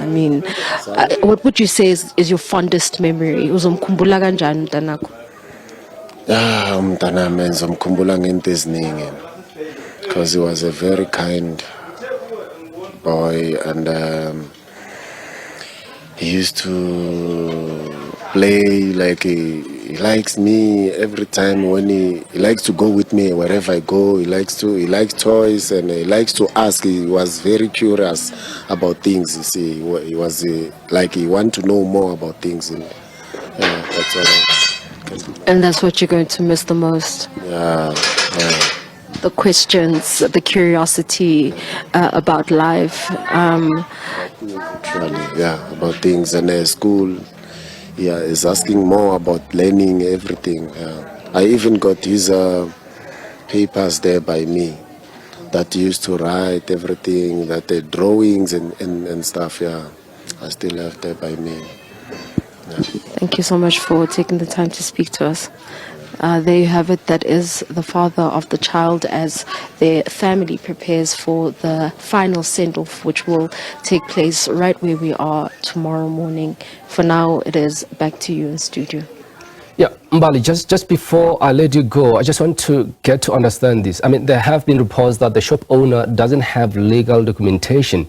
What would you say is your fondest memory? Uzomkhumbula kanjani mntanakho? Umntanami ngizomkhumbula ngento eziningi because he was a very kind boy, and he used to play like he likes me every time. When he likes to go with me wherever I go. He likes toys, and he likes to ask. He was very curious about things. You see, he was like he want to know more about things. And that's all. And that's what you're going to miss the most. Yeah. The questions, the curiosity about life. About things, and school. Yeah, is asking more about learning everything. I even got his papers there by me that he used to write everything, that the drawings and stuff. Yeah, I still have there by me. Yeah. Thank you so much for taking the time to speak to us. There you have it. That is the father of the child as their family prepares for the final send-off, which will take place right where we are tomorrow morning. For now, it is back to you in studio. Yeah, Mbali, just before I let you go, I just want to get to understand this. There have been reports that the shop owner doesn't have legal documentation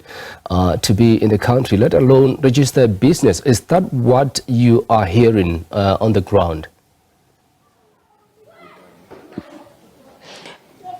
to be in the country, let alone register a business. Is that what you are hearing on the ground?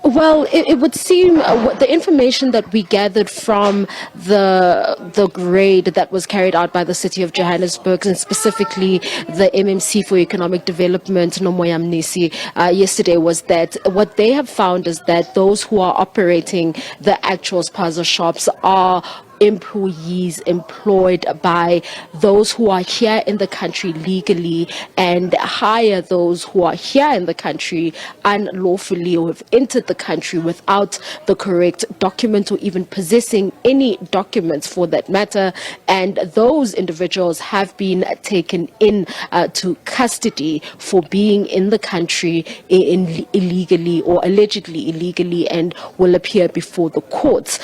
Well, it would seem the information that we gathered from the raid that was carried out by the city of Johannesburg, and specifically the MMC for Economic Development, Nomoya Mnisi, yesterday, was that what they have found is that those who are operating the actual Spaza shops are employees employed by those who are here in the country legally and hire those who are here in the country unlawfully or have entered the country without the correct document or even possessing any documents for that matter. And those individuals have been taken in to custody for being in the country illegally or allegedly illegally and will appear before the courts.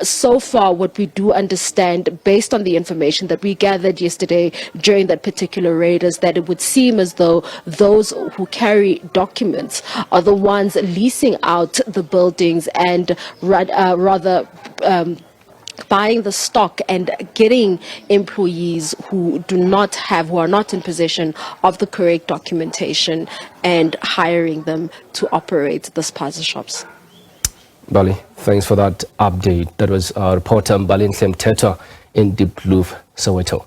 So far, what we do understand, based on the information that we gathered yesterday during that particular raid, is that it would seem as though those who carry documents are the ones leasing out the buildings and rather buying the stock and getting employees who are not in possession of the correct documentation and hiring them to operate the Spaza shops. Bali, thanks for that update. That was our reporter Mbali Teta in Diepkloof, Soweto.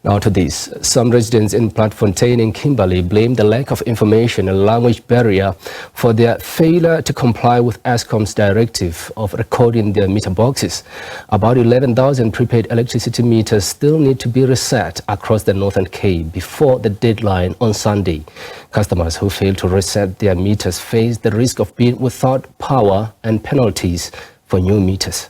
Now to this. Some residents in Stilfontein in Kimberley blame the lack of information and language barrier for their failure to comply with Eskom's directive of recording their meter boxes. About 11,000 prepaid electricity meters still need to be reset across the Northern Cape before the deadline on Sunday. Customers who fail to reset their meters face the risk of being without power and penalties for new meters.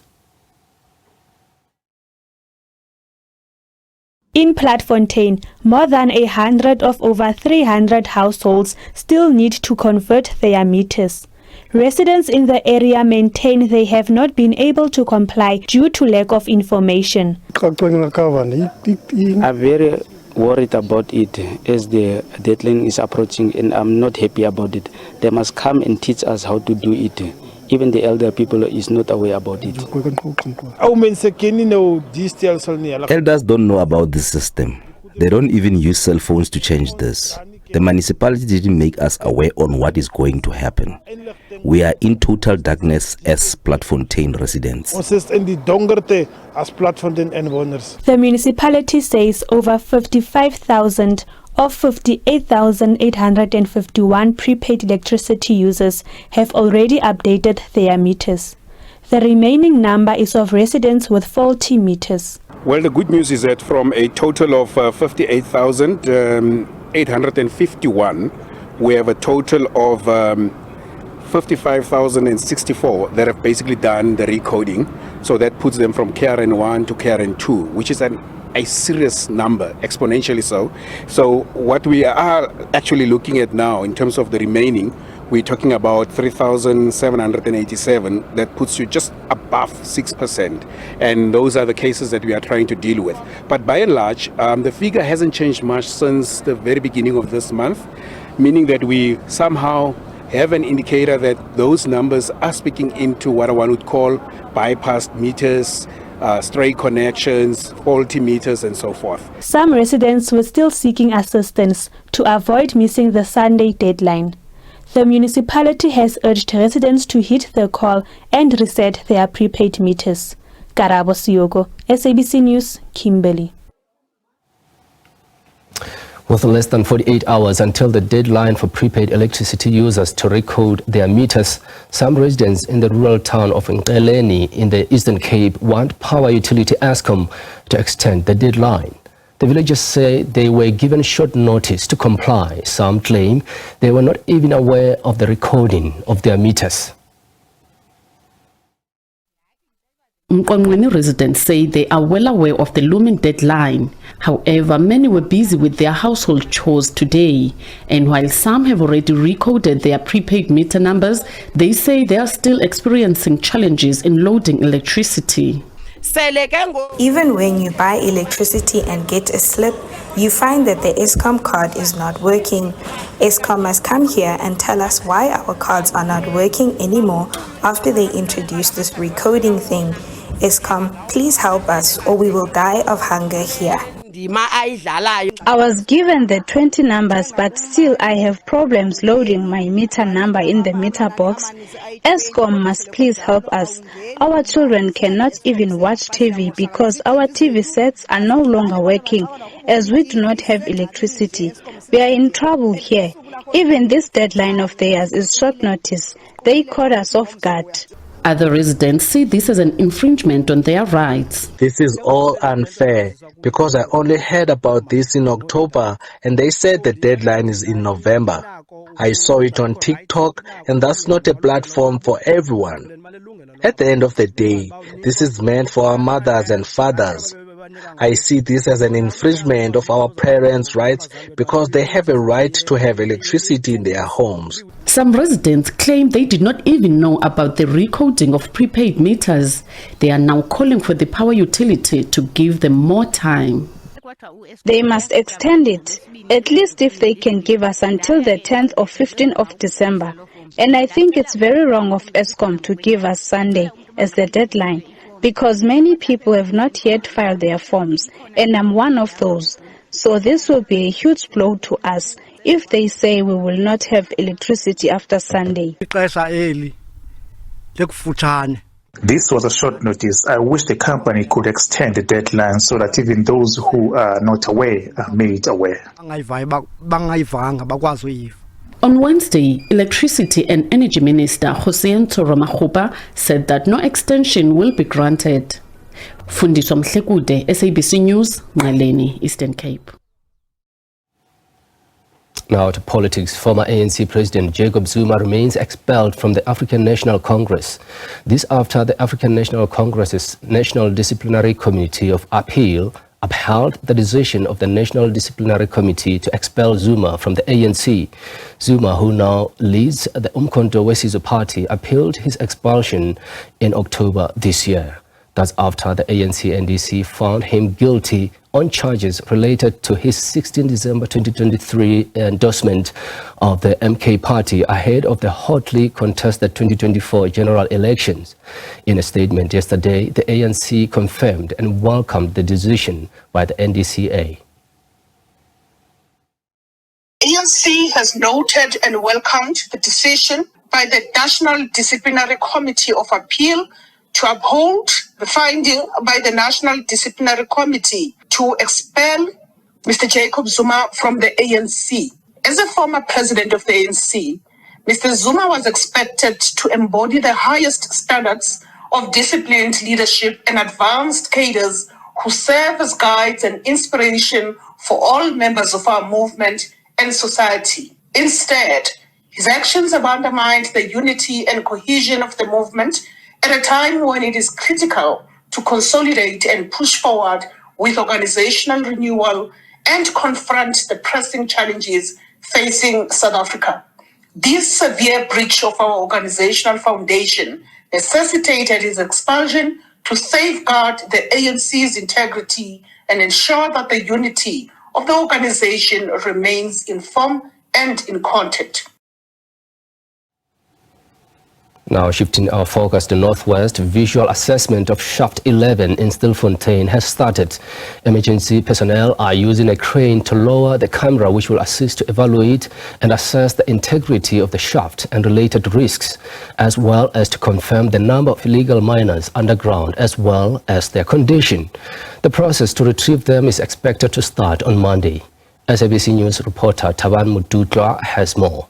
In Stilfontein, more than 100 of over 300 households still need to convert their meters. Residents in the area maintain they have not been able to comply due to lack of information. I'm very worried about it as the deadline is approaching, and I'm not happy about it. They must come and teach us how to do it. Even the elder people is not aware about it. Elders don't know about this system. They don't even use cell phones to change this. The municipality didn't make us aware on what is going to happen. We are in total darkness as Stilfontein residents. The municipality says over 55,000 of 58,851 prepaid electricity users have already updated their meters. The remaining number is of residents with faulty meters. Well, the good news is that from a total of 58,851, we have a total of 55,064 that have basically done the recoding. So that puts them from KRN1 to KRN2, which is an a serious number, exponentially so. So what we are actually looking at now in terms of the remaining, we're talking about 3,787. That puts you just above 6%. And those are the cases that we are trying to deal with. But by and large, the figure hasn't changed much since the very beginning of this month, meaning that we somehow have an indicator that those numbers are speaking into what one would call bypassed meters, stray connections, faulty meters, and so forth. Some residents were still seeking assistance to avoid missing the Sunday deadline. The municipality has urged residents to heed the call and reset their prepaid meters. Karabo Siogo, SABC News, Kimberley. With less than 48 hours until the deadline for prepaid electricity users to recode their meters, some residents in the rural town of Ngeleni in the Eastern Cape want power utility Eskom to extend the deadline. The villagers say they were given short notice to comply. Some claim they were not even aware of the recording of their meters. Mqongweni residents say they are well aware of the looming deadline. However, many were busy with their household chores today. And while some have already recoded their prepaid meter numbers, they say they are still experiencing challenges in loading electricity. Even when you buy electricity and get a slip, you find that the Eskom card is not working. Eskom must come here and tell us why our cards are not working anymore after they introduced this recoding thing. Eskom, please help us or we will die of hunger here. I was given the 20 numbers, but still I have problems loading my meter number in the meter box. Eskom must please help us. Our children cannot even watch TV because our TV sets are no longer working as we do not have electricity. We are in trouble here. Even this deadline of theirs is short notice. They caught us off guard. Other residents see this as an infringement on their rights. This is all unfair because I only heard about this in October and they said the deadline is in November. I saw it on TikTok and that's not a platform for everyone. At the end of the day, this is meant for our mothers and fathers. I see this as an infringement of our parents' rights because they have a right to have electricity in their homes. Some residents claim they did not even know about the recoding of prepaid meters. They are now calling for the power utility to give them more time. They must extend it, at least if they can give us until the 10th or 15th of December. And I think it's very wrong of Eskom to give us Sunday as the deadline, because many people have not yet filed their forms, and I'm one of those. So this will be a huge blow to us if they say we will not have electricity after Sunday. This was a short notice. I wish the company could extend the deadline so that even those who are not aware are made aware. On Wednesday, Electricity and Energy Minister Hossein Toromakhupa said that no extension will be granted. Fundiswa Mhlekude, SABC News, Ngeleni, Eastern Cape. Now to politics. Former ANC President Jacob Zuma remains expelled from the African National Congress. This after the African National Congress's National Disciplinary Committee of Appeal upheld the decision of the National Disciplinary Committee to expel Zuma from the ANC. Zuma, who now leads the Umkhonto weSizwe Party, appealed his expulsion in October this year. That's after the ANC-NDC found him guilty on charges related to his 16 December 2023 endorsement of the MK Party ahead of the hotly contested 2024 general elections. In a statement yesterday, the ANC confirmed and welcomed the decision by the NDCA. ANC has noted and welcomed the decision by the National Disciplinary Committee of Appeal to uphold the finding by the National Disciplinary Committee to expel Mr. Jacob Zuma from the ANC. As a former president of the ANC, Mr. Zuma was expected to embody the highest standards of disciplined leadership and advanced cadres who serve as guides and inspiration for all members of our movement and society. Instead, his actions have undermined the unity and cohesion of the movement at a time when it is critical to consolidate and push forward with organizational renewal and confront the pressing challenges facing South Africa. This severe breach of our organizational foundation necessitated its expulsion to safeguard the ANC's integrity and ensure that the unity of the organization remains in form and in content. Now shifting our focus to Northwest, visual assessment of Shaft 11 in Stilfontein has started. Emergency personnel are using a crane to lower the camera which will assist to evaluate and assess the integrity of the shaft and related risks, as well as to confirm the number of illegal miners underground as well as their condition. The process to retrieve them is expected to start on Monday. SABC News reporter Taban Mututla has more.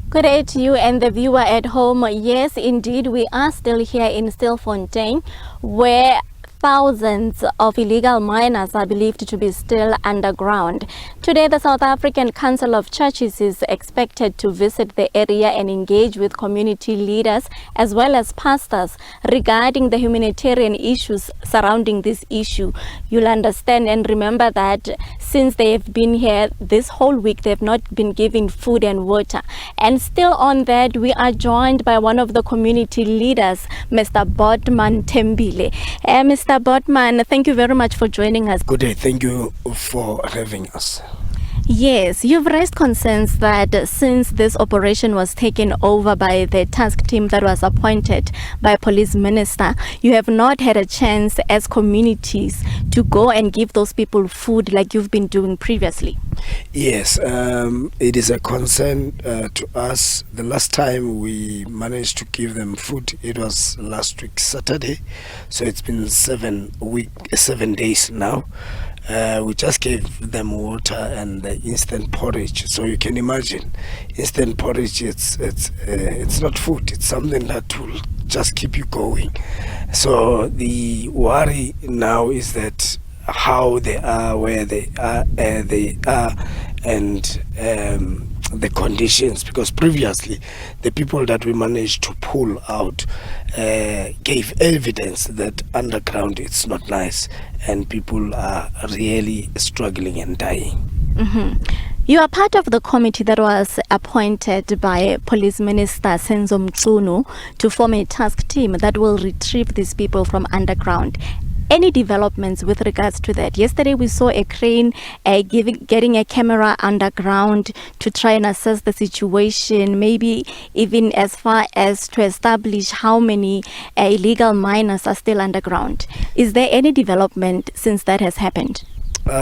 Good day to you and the viewer at home. Yes, indeed, we are still here in Stilfontein, where thousands of illegal miners are believed to be still underground. Today, the South African Council of Churches is expected to visit the area and engage with community leaders as well as pastors regarding the humanitarian issues surrounding this issue. You'll understand and remember that since they have been here this whole week, they have not been given food and water. And still on that, we are joined by one of the community leaders, Mr. Botman Tembile. Mr. Botman, thank you very much for joining us. Good day. Thank you for having us. Yes, you've raised concerns that since this operation was taken over by the task team that was appointed by Police Minister, you have not had a chance as communities to go and give those people food like you've been doing previously. Yes, it is a concern to us. The last time we managed to give them food, it was last week Saturday, so it's been 7 days now. We just gave them water and the instant porridge. So you can imagine, instant porridge, it's not food. It's something that will just keep you going. So the worry now is that how they are, where they are, and the conditions, because previously the people that we managed to pull out gave evidence that underground it's not nice and people are really struggling and dying. Mm-hmm. You are part of the committee that was appointed by Police Minister Senzo Mchunu to form a task team that will retrieve these people from underground. Any developments with regards to that? Yesterday we saw a crane getting a camera underground to try and assess the situation, maybe even as far as to establish how many illegal miners are still underground. Is there any development since that has happened? There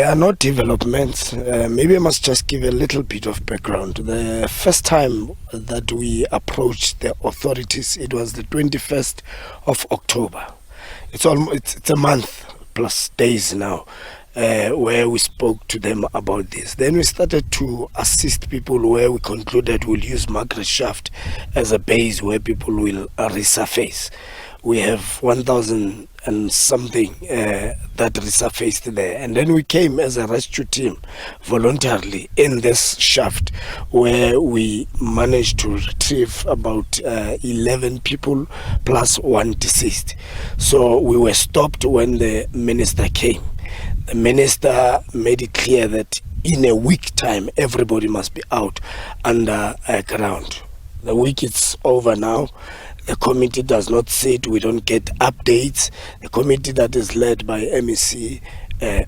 are not developments. Maybe I must just give a little bit of background. The first time that we approached the authorities, it was the 21st of October. It's a month plus days now where we spoke to them about this. Then we started to assist people where we concluded we'll use Margaret Shaft as a base where people will resurface. We have 1,000 and something that resurfaced there. And then we came as a rescue team voluntarily in this shaft where we managed to retrieve about 11 people plus one deceased. So we were stopped when the minister came. The minister made it clear that in a week time everybody must be out under ground. The week is over now. The committee does not sit, we don't get updates. The committee that is led by MEC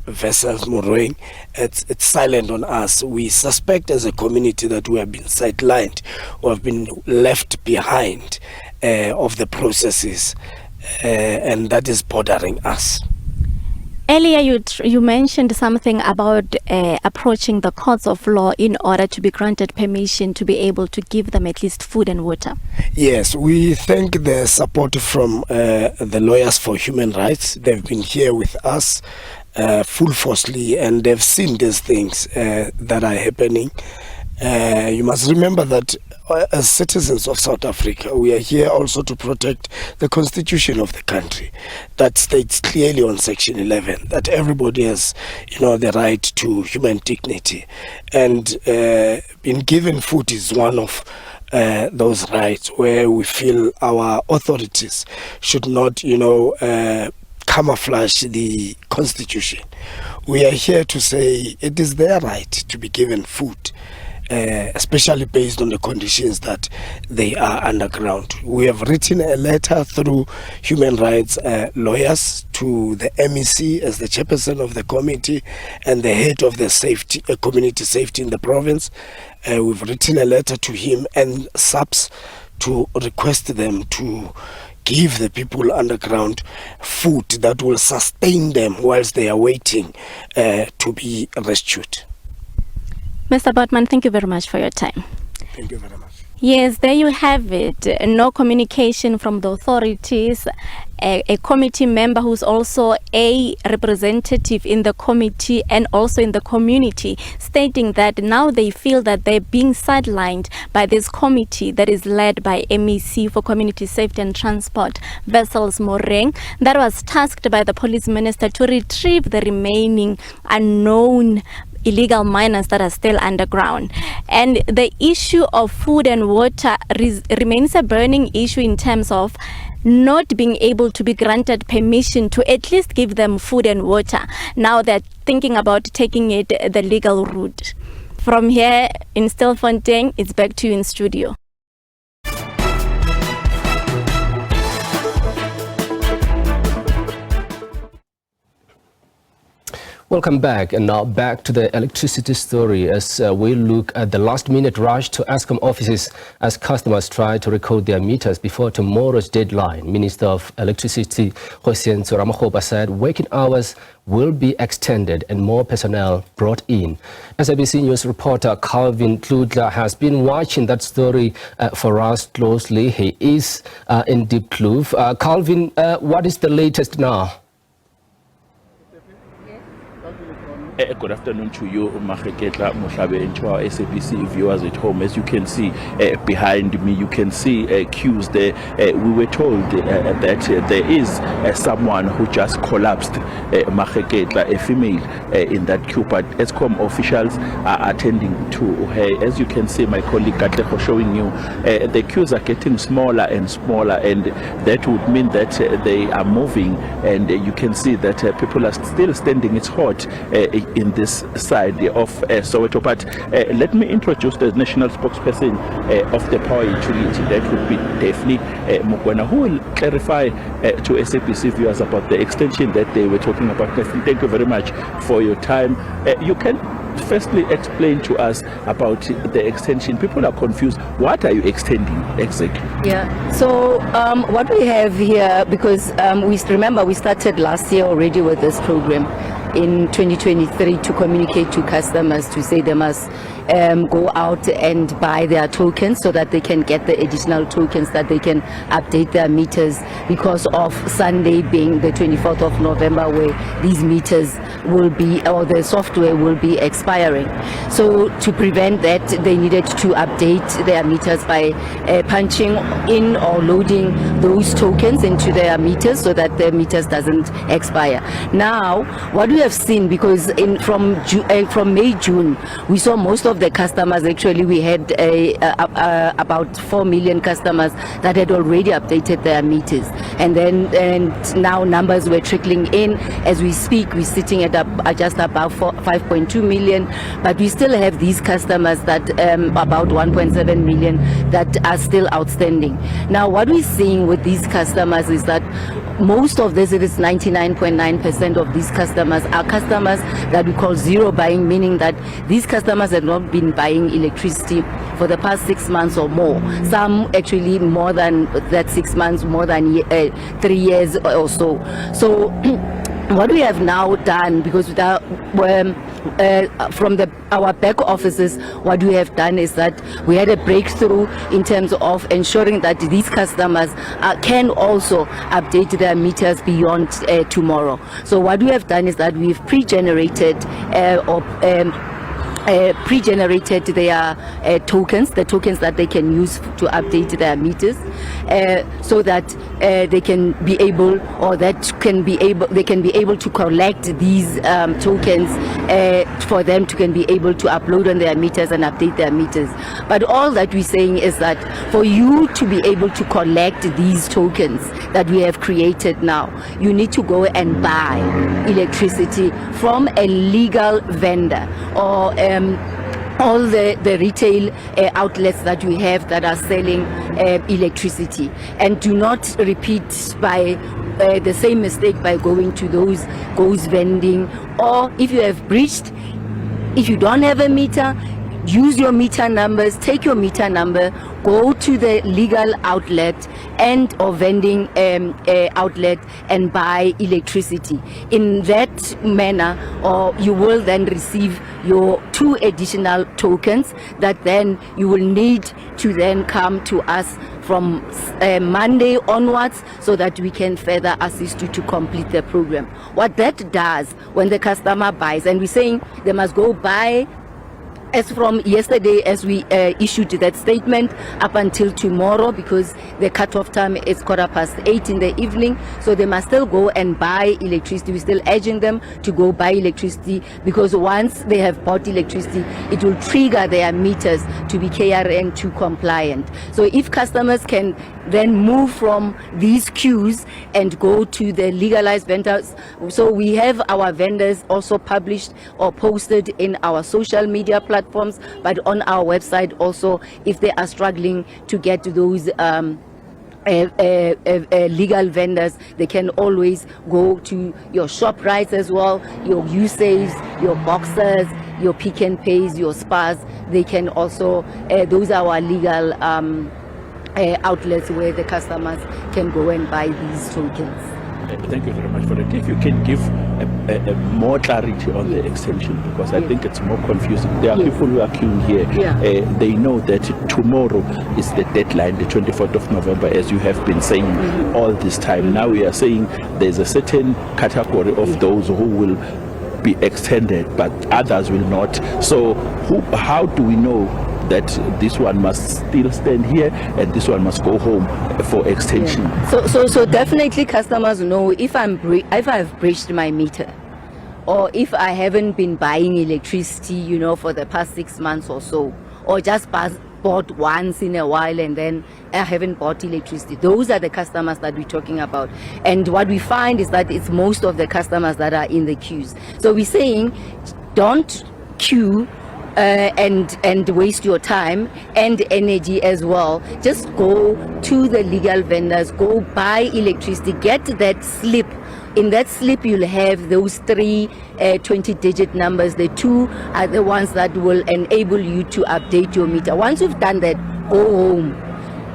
Vessels Moroeng, it's silent on us. We suspect as a community that we have been sidelined or have been left behind of the processes, and that is bothering us. Earlier, you mentioned something about approaching the courts of law in order to be granted permission to be able to give them at least food and water. Yes, we thank the support from the Lawyers for Human Rights. They've been here with us full forcefully, and they've seen these things that are happening. You must remember that as citizens of South Africa, we are here also to protect the constitution of the country that states clearly on Section 11 that everybody has, the right to human dignity. And being given food is one of those rights, where we feel our authorities should not, camouflage the constitution. We are here to say it is their right to be given food, especially based on the conditions that they are underground. We have written a letter through human rights lawyers to the MEC as the chairperson of the committee and the head of the safety, community safety in the province. We've written a letter to him and SABC to request them to give the people underground food that will sustain them whilst they are waiting to be rescued. Mr. Botman, thank you very much for your time. Thank you very much. Yes, there you have it. No communication from the authorities. A committee member who's also a representative in the committee and also in the community, stating that now they feel that they're being sidelined by this committee that is led by MEC for Community Safety and Transport, Vessels Moreng, that was tasked by the police minister to retrieve the remaining unknown illegal miners that are still underground. And the issue of food and water remains a burning issue in terms of not being able to be granted permission to at least give them food and water. Now they're thinking about taking it the legal route. From here in Stilfontein, it's back to you in studio. Welcome back, and now back to the electricity story as we look at the last-minute rush to Eskom offices as customers try to recode their meters before tomorrow's deadline. Minister of Electricity Hosienzo Ramakgopa said working hours will be extended and more personnel brought in. SABC News reporter Calvin Kludla has been watching that story for us closely. He is in Deep Kloof. Calvin, what is the latest now? Good afternoon to you, Maheketla Mushabe, and to our SABC viewers at home. As you can see behind me, you can see queues there. We were told that there is someone who just collapsed, Maheketla, a female in that queue, but Eskom officials are attending to her. As you can see, my colleague Katlego showing you, the queues are getting smaller and smaller, and that would mean that they are moving, and you can see that people are still standing. It's hot in this side of Soweto. But let me introduce the national spokesperson of the power utility. That would be Defni Mukwena, who will clarify to SABC viewers about the extension that they were talking about. Defni, thank you very much for your time. You can firstly explain to us about the extension. People are confused. What are you extending exactly? Yeah, so what we have here, because we remember we started last year already with this program in 2023 to communicate to customers to say they must go out and buy their tokens so that they can get the additional tokens that they can update their meters because of Sunday being the 24th of November, where these meters will be, or the software will be expiring. So to prevent that, they needed to update their meters by punching in or loading those tokens into their meters so that their meters doesn't expire. Now, what we have seen, because from May, June, we saw most of the customers, actually we had about 4 million customers that had already updated their meters, and now numbers were trickling in. As we speak, we're sitting at just about 5.2 million, but we still have these customers that about 1.7 million that are still outstanding. Now what we're seeing with these customers is that most of this, it is 99.9% of these customers are customers that we call zero buying, meaning that these customers have not been buying electricity for the past 6 months or more. Some actually more than that 6 months, more than 3 years or so. So what we have now done, because from our back offices, what we have done is that we had a breakthrough in terms of ensuring that these customers can also update their meters beyond tomorrow. So what we have done is that we've pre-generated pre-generated their tokens, the tokens that they can use to update their meters, so that they can be able, or they can be able to collect these tokens for them to can be able to upload on their meters and update their meters. But all that we're saying is that for you to be able to collect these tokens that we have created now, you need to go and buy electricity from a legal vendor, or all the retail outlets that we have that are selling electricity, and do not repeat by the same mistake by going to those vending. Or if you have breached, if you don't have a meter, use your meter numbers, take your meter number, go to the legal outlet and or vending outlet and buy electricity. In that manner, or you will then receive your 2 additional tokens that then you will need to then come to us from Monday onwards, so that we can further assist you to complete the program. What that does when the customer buys, and we're saying they must go buy as from yesterday, as we issued that statement, up until tomorrow, because the cutoff time is 8:15 in the evening, so they must still go and buy electricity. We're still urging them to go buy electricity, because once they have bought electricity, it will trigger their meters to be KRN2 compliant. So if customers can then move from these queues and go to the legalized vendors, so we have our vendors also published or posted in our social media platforms, but on our website also, if they are struggling to get to those legal vendors, they can always go to your ShopRites as well, your USaves, your Boxers, your Pick n Pays, your Spaz. They can also, those are our legal outlets where the customers can go and buy these tokens. Thank you very much for that. If you can give more clarity on the extension, because I think it's more confusing. There are people who are queuing here. They know that tomorrow is the deadline, the 24th of November, as you have been saying all this time. Now we are saying there's a certain category of those who will be extended, but others will not. So how do we know that this one must still stand here and this one must go home for extension? So definitely customers know if I've breached my meter, or if I haven't been buying electricity, for the past 6 months or so, or just bought once in a while and then I haven't bought electricity. Those are the customers that we're talking about. And what we find is that it's most of the customers that are in the queues. So we're saying, don't queue and waste your time and energy as well. Just go to the legal vendors, go buy electricity, get that slip. In that slip you'll have those 3 20-digit numbers. The 2 are the ones that will enable you to update your meter. Once you've done that, go home.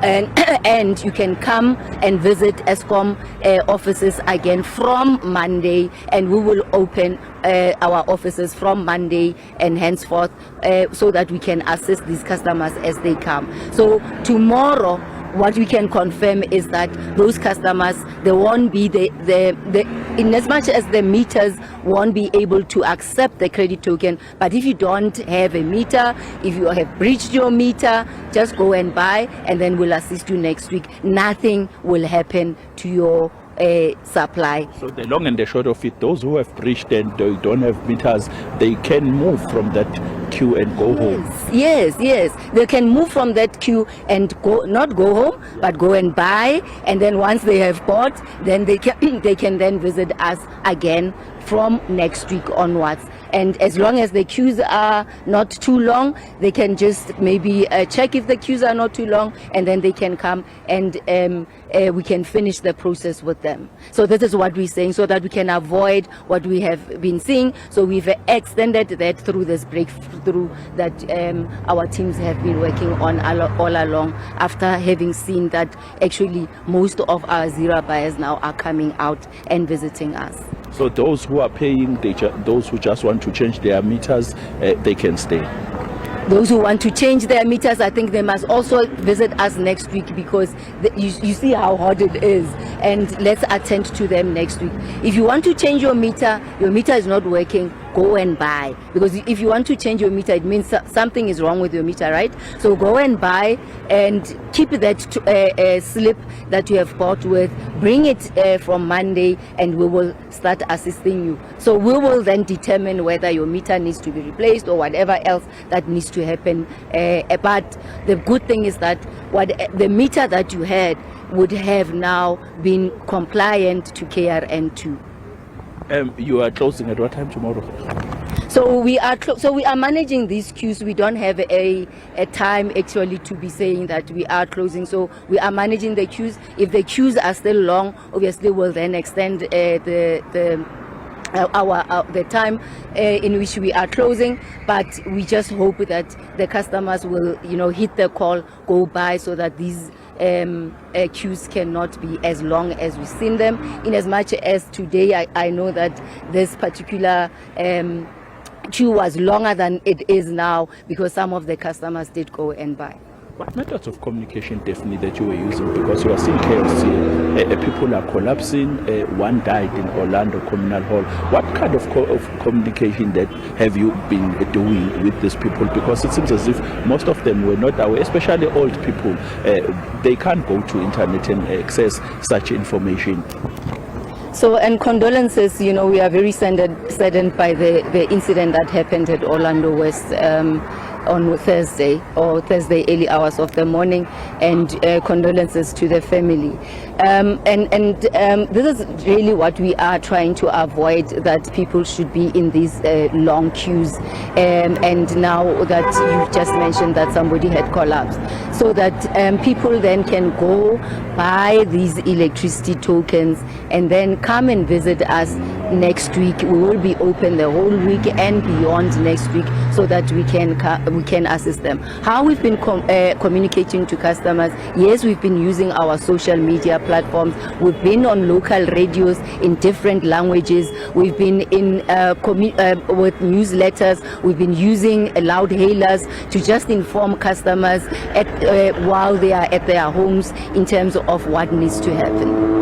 And you can come and visit Eskom offices again from Monday, and we will open our offices from Monday and henceforth, so that we can assist these customers as they come. So tomorrow, what we can confirm is that those customers, they won't be in as much as the meters won't be able to accept the credit token. But if you don't have a meter, if you have breached your meter, just go and buy, and then we'll assist you next week. Nothing will happen to your supply. So the long and the short of it, those who have breached and they don't have meters, they can move from that queue and go home. Yes, they can move from that queue and not go home, but go and buy, and then once they have bought, then they can then visit us again from next week onwards. And as long as the queues are not too long, they can just maybe check if the queues are not too long, and then they can come and we can finish the process with them. So this is what we're saying, so that we can avoid what we have been seeing. So we've extended that through this breakthrough that our teams have been working on all along, after having seen that actually most of our zero buyers now are coming out and visiting us. So those who are paying, those who just want to change their meters, they can stay. Those who want to change their meters, I think they must also visit us next week, because you see how hard it is, and let's attend to them next week. If you want to change your meter is not working, go and buy, because if you want to change your meter, it means something is wrong with your meter, right? So go and buy and keep that slip that you have bought with, bring it from Monday, and we will start assisting you. So we will then determine whether your meter needs to be replaced or whatever else that needs to happen. But the good thing is that the meter that you had would have now been compliant to KRN2. You are closing at what time tomorrow? So we are managing these queues. We don't have a time actually to be saying that we are closing. So we are managing the queues. If the queues are still long, obviously we'll then extend the time in which we are closing. But we just hope that the customers will, hit the call, go by, so that these queues cannot be as long as we've seen them. In as much as today, I know that this particular queue was longer than it is now because some of the customers did go and buy. What methods of communication, Daphne, that you were using? Because you are seeing chaos here. People are collapsing. One died in Orlando Communal Hall. What kind of communication that have you been doing with these people? Because it seems as if most of them were not aware, especially old people. They can't go to internet and access such information. So, and condolences, we are very saddened by the incident that happened at Orlando West on Thursday early hours of the morning, and condolences to the family. This is really what we are trying to avoid, that people should be in these long queues. And now that you just mentioned that somebody had collapsed, so that people then can go buy these electricity tokens and then come and visit us next week. We will be open the whole week and beyond next week, so that we can assist them. How we've been communicating to customers? Yes, we've been using our social media platforms. We've been on local radios in different languages. We've been in with newsletters. We've been using loud hailers to just inform customers while they are at their homes in terms of what needs to happen.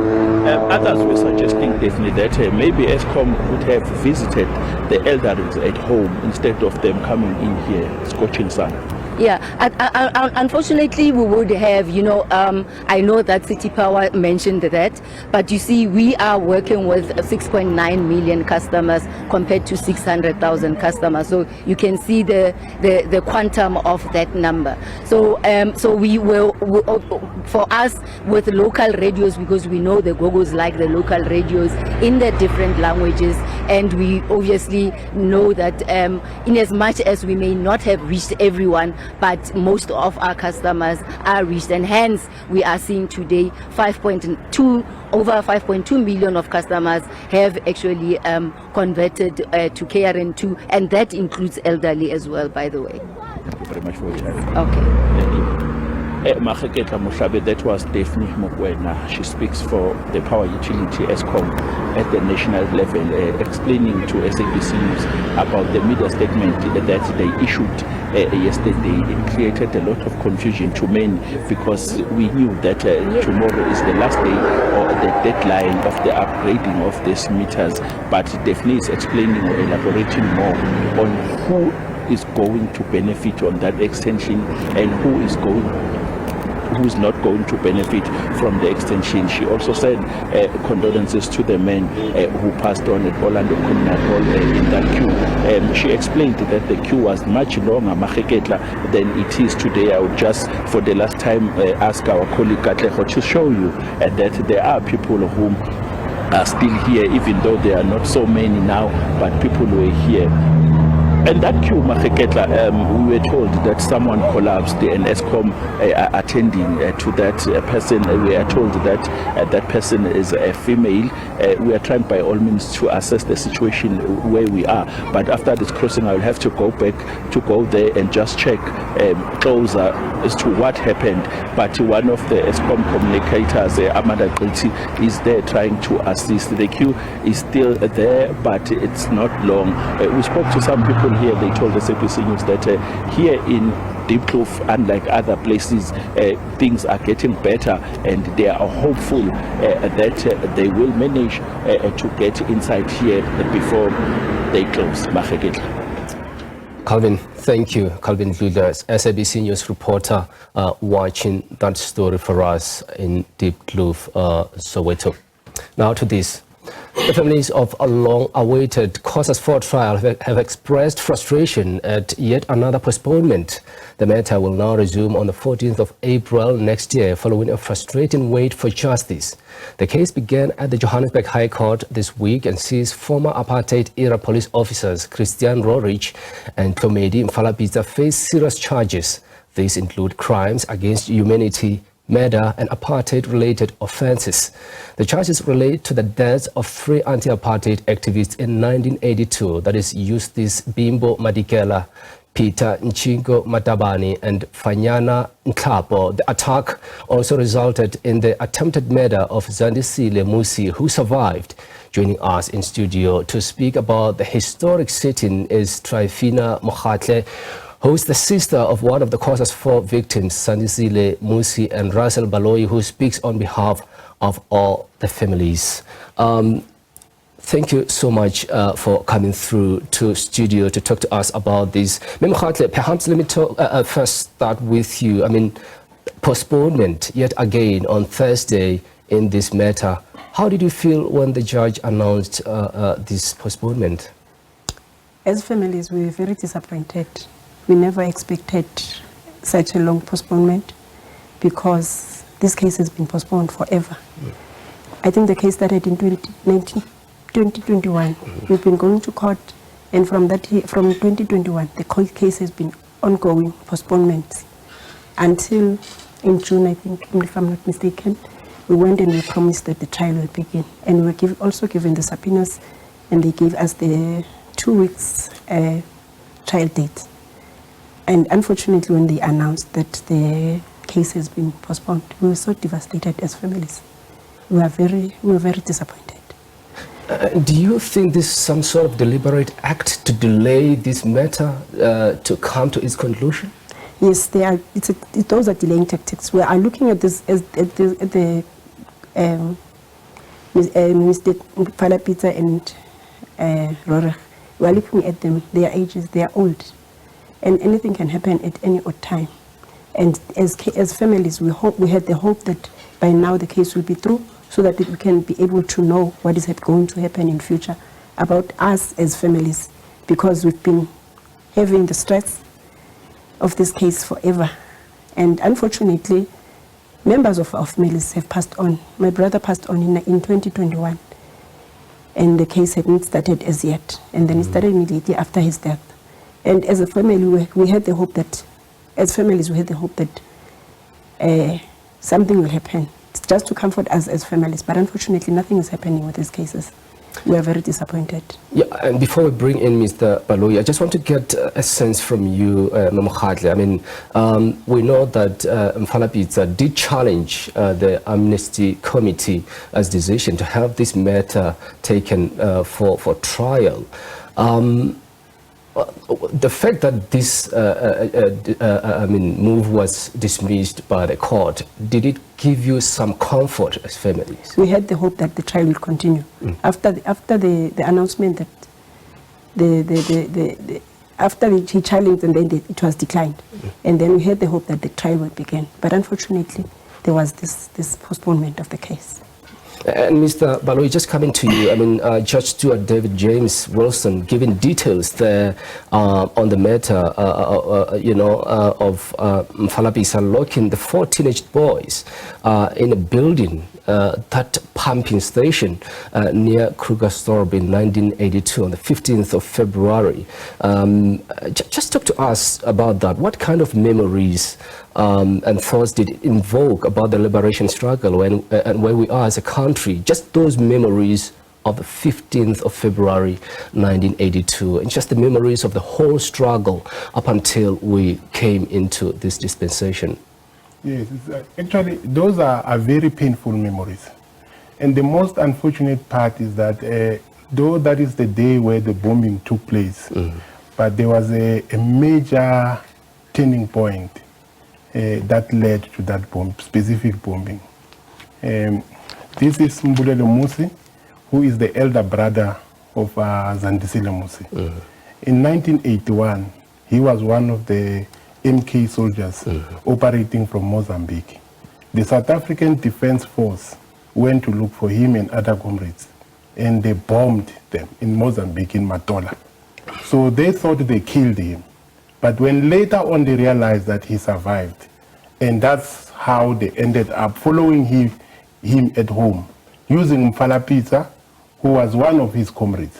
Others were suggesting, Daphne, that maybe Eskom would have visited the elderly at home instead of them coming in here, scorching sun. Yeah, unfortunately we would have, I know that City Power mentioned that, but you see, we are working with 6.9 million customers compared to 600,000 customers. So you can see the quantum of that number. So we will, for us with local radios, because we know the Gogos like the local radios in the different languages, and we obviously know that in as much as we may not have reached everyone, but most of our customers are reached, and hence we are seeing today over 5.2 million of customers have actually converted to KRN2, and that includes elderly as well, by the way. Thank you very much for your time. Okay. That was Daphne Mokwena. She speaks for the power utility Eskom at the national level, explaining to SABC News about the media statement that they issued yesterday. It created a lot of confusion to many, because we knew that tomorrow is the last day or the deadline of the upgrading of these meters. But Daphne is explaining or elaborating more on who is going to benefit on that extension and who is not going to benefit from the extension. She also said condolences to the men who passed on at Orlando Communal Hall in that queue. She explained that the queue was much longer than it is today. I would just, for the last time, ask our colleague Katlego to show you that there are people who are still here, even though there are not so many now, but people were here. And that queue, we were told that someone collapsed, and Eskom attending to that person. We are told that that person is a female. We are trying by all means to assess the situation where we are. But after this crossing, I will have to go back to go there and just check closer as to what happened. But one of the Eskom communicators, Amanda Gulti, is there trying to assist. The queue is still there, but it's not long. We spoke to some people here. They told us SABC News that here in Diepkloof, unlike other places, things are getting better, and they are hopeful that they will manage to get inside here before they close. Calvin, thank you. Calvin Ludas, SABC News reporter, watching that story for us in Diepkloof, Soweto. Now to this. The families of a long-awaited Cradock Four trial have expressed frustration at yet another postponement. The matter will now resume on the 14th of April next year following a frustrating wait for justice. The case began at the Johannesburg High Court this week and sees former apartheid-era police officers Christian Rorich and Tlomedi Mfalapitsa face serious charges. These include crimes against humanity, murder and apartheid-related offences. The charges relate to the deaths of 3 anti-apartheid activists in 1982, that is Eustace Bimbo Madikela, Peter Nchingo Matabane and Fanyana Nklapo. The attack also resulted in the attempted murder of Zandisile Musi, who survived. Joining us in studio to speak about the historic sitting is Trifina Mokhatle, who is the sister of one of the Cradock Four victims, Zandisile Musi, and Russell Baloyi, who speaks on behalf of all the families. Thank you so much for coming through to studio to talk to us about this. Mokhatle, perhaps let me first start with you. I mean, postponement yet again on Thursday in this matter. How did you feel when the judge announced this postponement? As families, we were very disappointed. We never expected such a long postponement because this case has been postponed forever. I think the case started in 2021. We've been going to court, and from 2021, the case has been ongoing postponements until in June, I think, if I'm not mistaken, we went and we promised that the trial will begin. And we were also given the subpoenas, and they gave us the 2 weeks trial date. And unfortunately, when they announced that the case has been postponed, we were so devastated as families. We were very disappointed. Do you think this is some sort of deliberate act to delay this matter to come to its conclusion? Yes, they are. Those are delaying tactics. We are looking at this as Mr. Falapita and Rorach. We are looking at them. Their ages, they are old. And anything can happen at any odd time. And as families, we had the hope that by now the case will be through so that we can be able to know what is going to happen in future about us as families, because we've been having the stress of this case forever. And unfortunately, members of our families have passed on. My brother passed on in 2021, and the case hadn't started as yet. And then it started immediately after his death. And as a family, we had the hope that, as families, we had the hope that something will happen. It's just to comfort us as families. But unfortunately, nothing is happening with these cases. We are very disappointed. Yeah, and before we bring in Mr. Baloyi, I just want to get a sense from you, Mokhatle. I mean, we know that Mfalapitsa did challenge the Amnesty Committee's decision to have this matter taken for trial. The fact that this move was dismissed by the court, did it give you some comfort as families? We had the hope that the trial will continue. After the announcement that after he challenged and then it was declined, and then we had the hope that the trial would begin. But unfortunately, there was this postponement of the case. And Mr. Baloyi, just coming to you, I mean, Judge Stuart David James Wilson giving details there on the matter, of Mfalapitsa locking the 4 teenage boys in a building, that pumping station near Krugersdorp in 1982 on the 15th of February. Just talk to us about that. What kind of memories and thoughts did it invoke about the liberation struggle and where we are as a country? Just those memories of the 15th of February 1982 and just the memories of the whole struggle up until we came into this dispensation. Yes, actually those are very painful memories. And the most unfortunate part is that though that is the day where the bombing took place, but there was a major turning point that led to that specific bombing. This is Mbulelo Musi, who is the elder brother of Zandisile Musi. In 1981, he was one of the MK soldiers operating from Mozambique. The South African Defence Force went to look for him and other comrades, and they bombed them in Mozambique, in Matola. So they thought they killed him. But when later on they realized that he survived, and that's how they ended up following him at home, using Mfala Pizza, who was one of his comrades,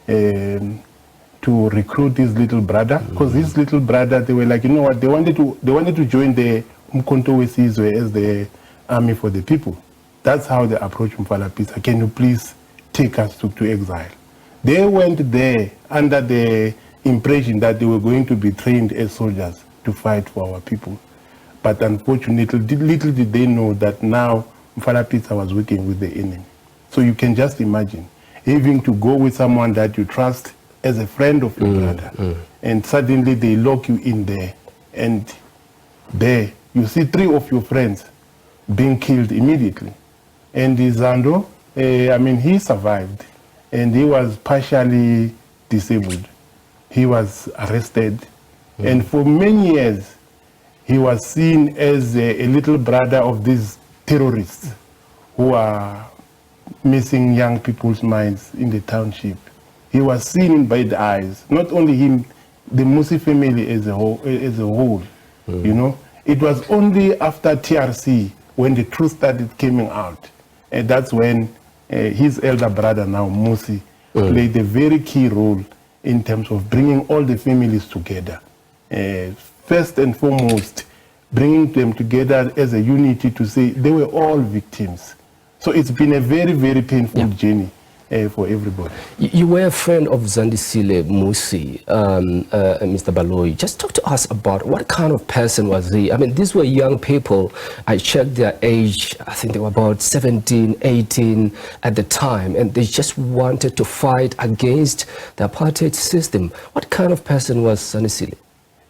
to recruit his little brother. Because his little brother, they were like, you know what, they wanted to join the Mkonto Wesizwe as the army for the people. That's how they approached Mfala Pizza. Can you please take us to exile? They went there under the impression that they were going to be trained as soldiers to fight for our people. But unfortunately, little did they know that now Mfala Pizza was working with the enemy. So you can just imagine having to go with someone that you trust as a friend of your brother, and suddenly they lock you in there, and there you see 3 of your friends being killed immediately. And Zando, he survived, and he was partially disabled. He was arrested, and for many years, he was seen as a little brother of these terrorists who are missing young people's minds in the township. He was seen by the eyes, not only him, the Musi family as a whole. You know, it was only after TRC when the truth started coming out, and that's when his elder brother now, Musi, played a very key role in terms of bringing all the families together. First and foremost, bringing them together as a unity to say they were all victims. So it's been a very, very painful journey for everybody. You were a friend of Zandisile Musi, Mr. Baloyi. Just talk to us about what kind of person was he? I mean, these were young people. I checked their age. I think they were about 17, 18 at the time, and they just wanted to fight against the apartheid system. What kind of person was Zandisile?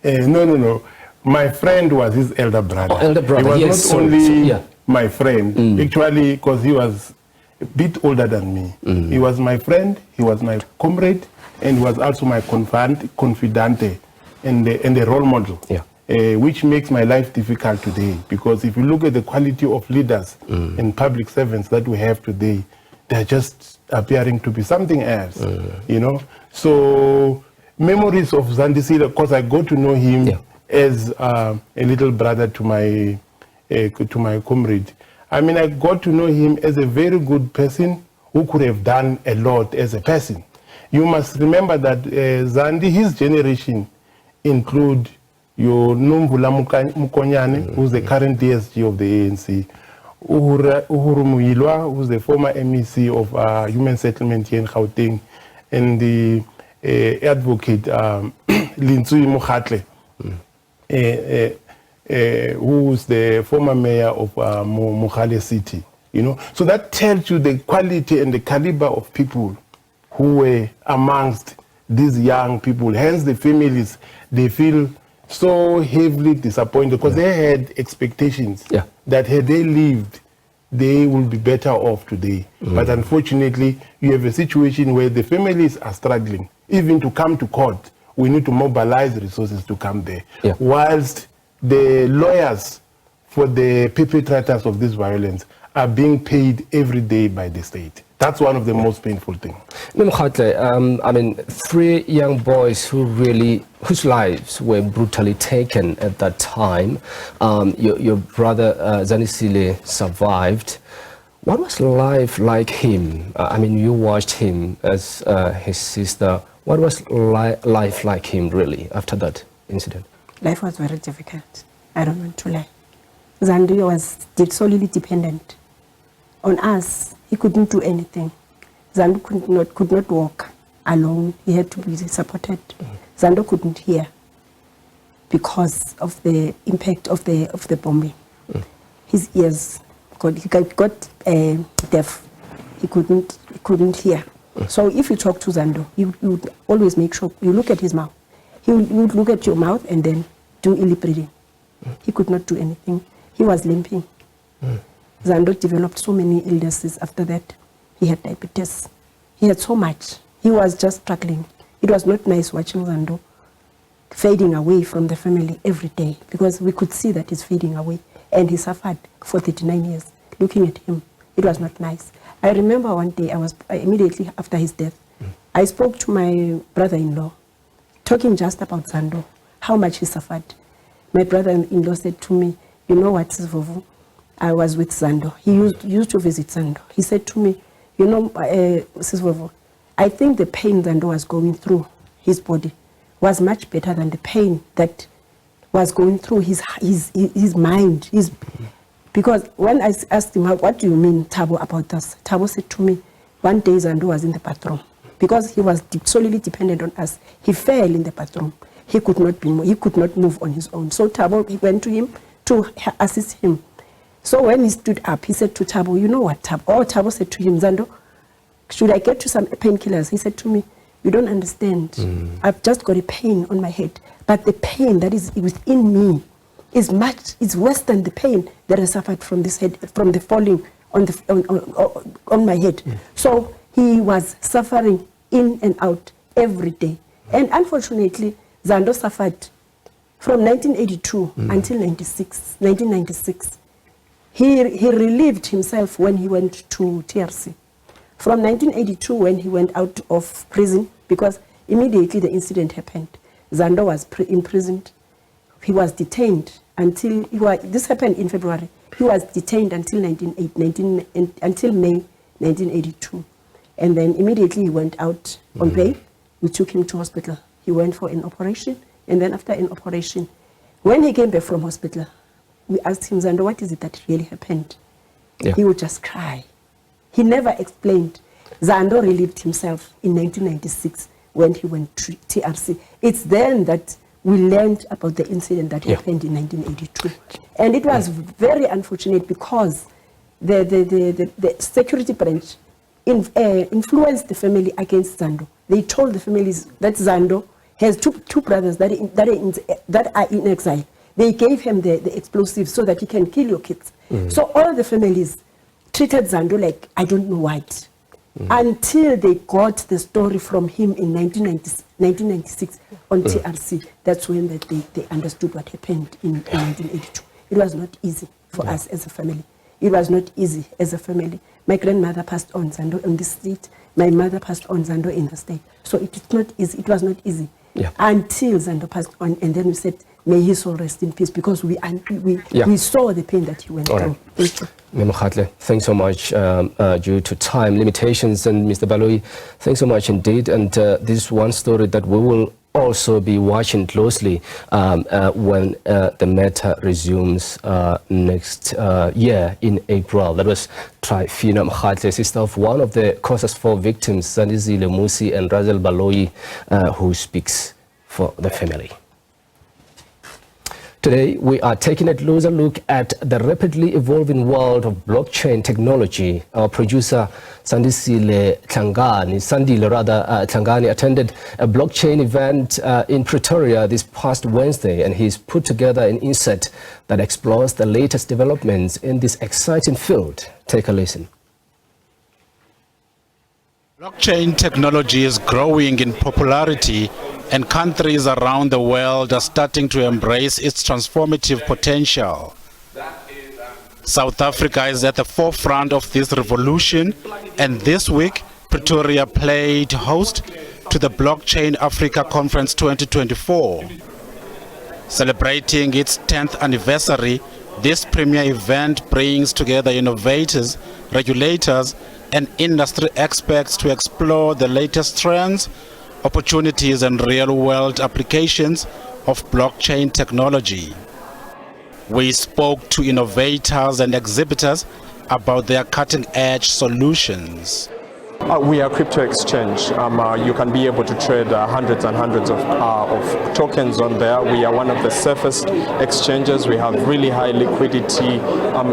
No. My friend was his elder brother. Oh, elder brother, he was not only my friend, actually, because he was a bit older than me. He was my friend, he was my comrade, and he was also my confidante and a role model, which makes my life difficult today. Because if you look at the quality of leaders and public servants that we have today, they're just appearing to be something else, you know. So memories of Zandisile, because I got to know him as a little brother to my comrade. I mean, I got to know him as a very good person who could have done a lot as a person. You must remember that Zandi, his generation include your Numbula Mukonyane, who's the current DSG of the ANC, Uhuru Muilwa, who's the former MEC of Human Settlement here in Gauteng, and the advocate Lintsui Mokhatle, who's the former mayor of Mogale City. You know, so that tells you the quality and the caliber of people who were amongst these young people. Hence, the families, they feel so heavily disappointed because they had expectations that had they lived, they will be better off today. But unfortunately, you have a situation where the families are struggling. Even to come to court, we need to mobilize resources to come there. Whilst the lawyers for the perpetrators of this violence are being paid every day by the state. That's one of the most painful things. I mean, 3 young boys whose lives were brutally taken at that time. Your brother Zandisile survived. What was life like him? I mean, you watched him as his sister. What was life like him really after that incident? Life was very difficult. I don't want to lie. Zandi was solely dependent on us. He couldn't do anything. Zando could not walk alone. He had to be supported. Zando couldn't hear because of the impact of the bombing. His ears got deaf. He couldn't hear. So if you talk to Zando, you would always make sure you look at his mouth. He would look at your mouth and then do lip reading. He could not do anything. He was limping. Zando developed so many illnesses after that. He had diabetes. He had so much. He was just struggling. It was not nice watching Zando fading away from the family every day, because we could see that he's fading away. And he suffered for 39 years. Looking at him, it was not nice. I remember one day, immediately after his death, I spoke to my brother-in-law, talking just about Zando, how much he suffered. My brother-in-law said to me, you know what, Sis Vovo? I was with Zando. He used to visit Zando. He said to me, you know, Sis Vovo, I think the pain Zando was going through his body was much better than the pain that was going through his mind. Because when I asked him, what do you mean, Thabo, about this? Thabo said to me, one day Zando was in the bathroom. Because he was solely dependent on us. He fell in the bathroom. He could not move on his own. So Thabo, he went to him to assist him. So when he stood up, he said to Thabo, you know what, Thabo? Oh, Thabo said to him, Zando, should I get you some painkillers? He said to me, you don't understand. I've just got a pain on my head. But the pain that is within me is worse than the pain that I suffered from this head, from the falling on my head. So he was suffering in and out every day. And unfortunately, Zando suffered from 1982 until 1996. He relieved himself when he went to TRC. From 1982, when he went out of prison, because immediately the incident happened, Zando was imprisoned. He was detained until, this happened in February. He was detained until until May 1982. And then immediately he went out on bail. We took him to hospital. He went for an operation. And then after an operation, when he came back from hospital, we asked him, Zando, what is it that really happened? He would just cry. He never explained. Zando relieved himself in 1996 when he went to TRC. It's then that we learned about the incident that happened in 1982. And it was very unfortunate because the security branch influenced the family against Zando. They told the families that Zando has two brothers that are in exile. They gave him the explosives so that he can kill your kids. So all the families treated Zando like I don't know what. Until they got the story from him in 1996 on TRC. That's when they understood what happened in 1982. It was not easy for us as a family. It was not easy as a family. My grandmother passed on Zando in the state. My mother passed on Zando in the state. So it is not easy. It was not easy until Zando passed on, and then we said, may his soul rest in peace, because we saw the pain that he went through. Thanks so much. Due to time limitations, and Mr. Baloyi, thanks so much indeed. And this is one story that we will also be watching closely when the matter resumes next year in April. That was Trifina Mkhatle, sister of one of the Causes for victims, Sandizile Musi and Razel Baloyi, who speaks for the family. Today, we are taking a closer look at the rapidly evolving world of blockchain technology. Our producer, Sandile Tlangani, attended a blockchain event in Pretoria this past Wednesday, and he's put together an insert that explores the latest developments in this exciting field. Take a listen. Blockchain technology is growing in popularity, and countries around the world are starting to embrace its transformative potential. South Africa is at the forefront of this revolution, and this week, Pretoria played host to the Blockchain Africa Conference 2024. Celebrating its 10th anniversary, this premier event brings together innovators, regulators, and industry experts to explore the latest trends, opportunities, and real-world applications of blockchain technology. We spoke to innovators and exhibitors about their cutting-edge solutions. We are a crypto exchange. You can be able to trade hundreds and hundreds of tokens on there. We are one of the safest exchanges. We have really high liquidity.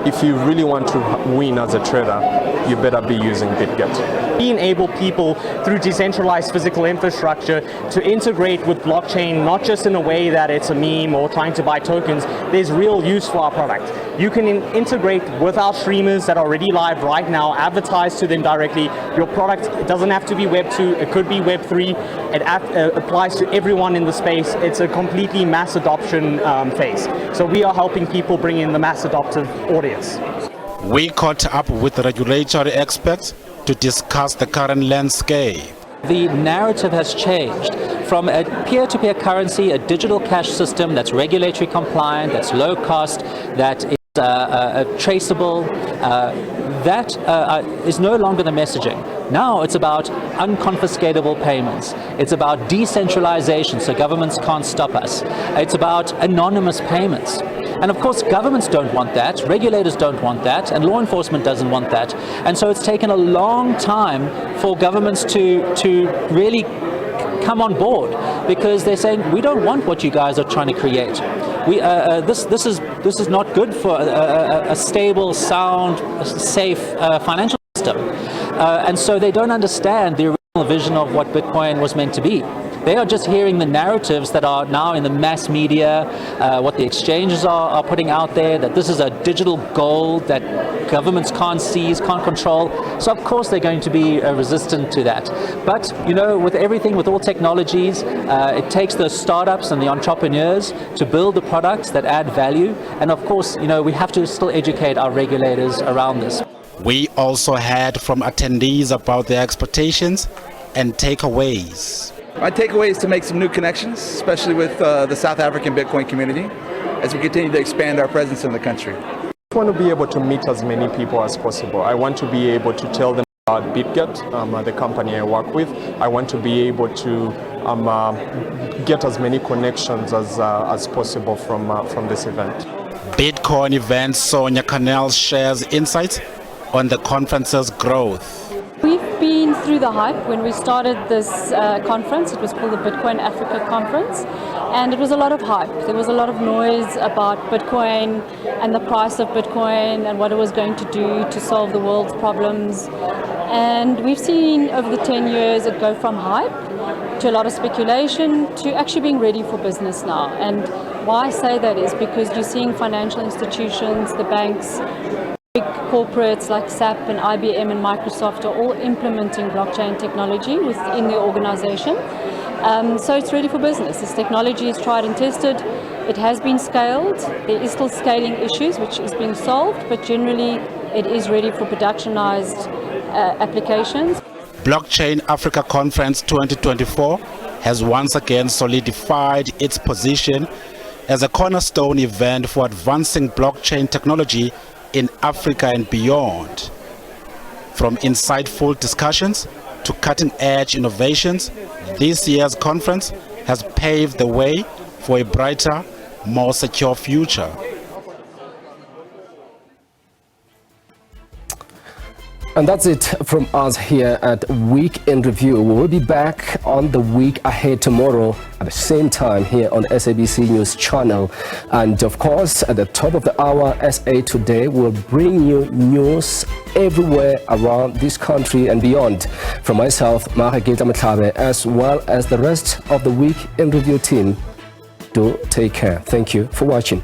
If you really want to win as a trader, you better be using BitGet. We enable people through decentralized physical infrastructure to integrate with blockchain, not just in a way that it's a meme or trying to buy tokens. There's real use for our product. You can integrate with our streamers that are already live right now, advertise to them directly. Your product, it doesn't have to be Web 2, it could be Web 3. It applies to everyone in the space. It's a completely mass adoption phase. So we are helping people bring in the mass adoptive audience. We caught up with regulatory experts to discuss the current landscape. The narrative has changed from a peer-to-peer currency, a digital cash system that's regulatory compliant, that's low cost, that is traceable. That is no longer the messaging. Now it's about unconfiscatable payments. It's about decentralization, so governments can't stop us. It's about anonymous payments. And of course, governments don't want that, regulators don't want that, and law enforcement doesn't want that. And so it's taken a long time for governments to really come on board, because they're saying, we don't want what you guys are trying to create. This is not good for a stable, sound, safe financial system. And so they don't understand the original vision of what Bitcoin was meant to be. They are just hearing the narratives that are now in the mass media, what the exchanges are putting out there, that this is a digital gold that governments can't seize, can't control. So of course they're going to be resistant to that. But, you know, with everything, with all technologies, it takes the startups and the entrepreneurs to build the products that add value. And of course, you know, we have to still educate our regulators around this. We also heard from attendees about their expectations and takeaways. My takeaway is to make some new connections, especially with the South African Bitcoin community, as we continue to expand our presence in the country. I want to be able to meet as many people as possible. I want to be able to tell them about BitGet, the company I work with. I want to be able to get as many connections as possible from this event. Bitcoin event Sonia Canel shares insights on the conference's growth. We've been through the hype. When we started this conference, it was called the Bitcoin Africa Conference, and it was a lot of hype. There was a lot of noise about Bitcoin and the price of Bitcoin and what it was going to do to solve the world's problems. And we've seen over the 10 years it go from hype to a lot of speculation to actually being ready for business now. And why I say that is because you're seeing financial institutions, the banks, big corporates like SAP and IBM and Microsoft are all implementing blockchain technology within their organization. So it's ready for business. This technology is tried and tested. It has been scaled. There is still scaling issues which is being solved, but generally it is ready for productionized applications. Blockchain Africa Conference 2024 has once again solidified its position as a cornerstone event for advancing blockchain technology in Africa and beyond. From insightful discussions to cutting-edge innovations, this year's conference has paved the way for a brighter, more secure future. And that's it from us here at Week in Review. We will be back on the week ahead tomorrow at the same time here on SABC News Channel. And of course, at the top of the hour, SA Today will bring you news everywhere around this country and beyond. From myself, Mahagita Mtlabe, as well as the rest of the Week in Review team, do take care. Thank you for watching.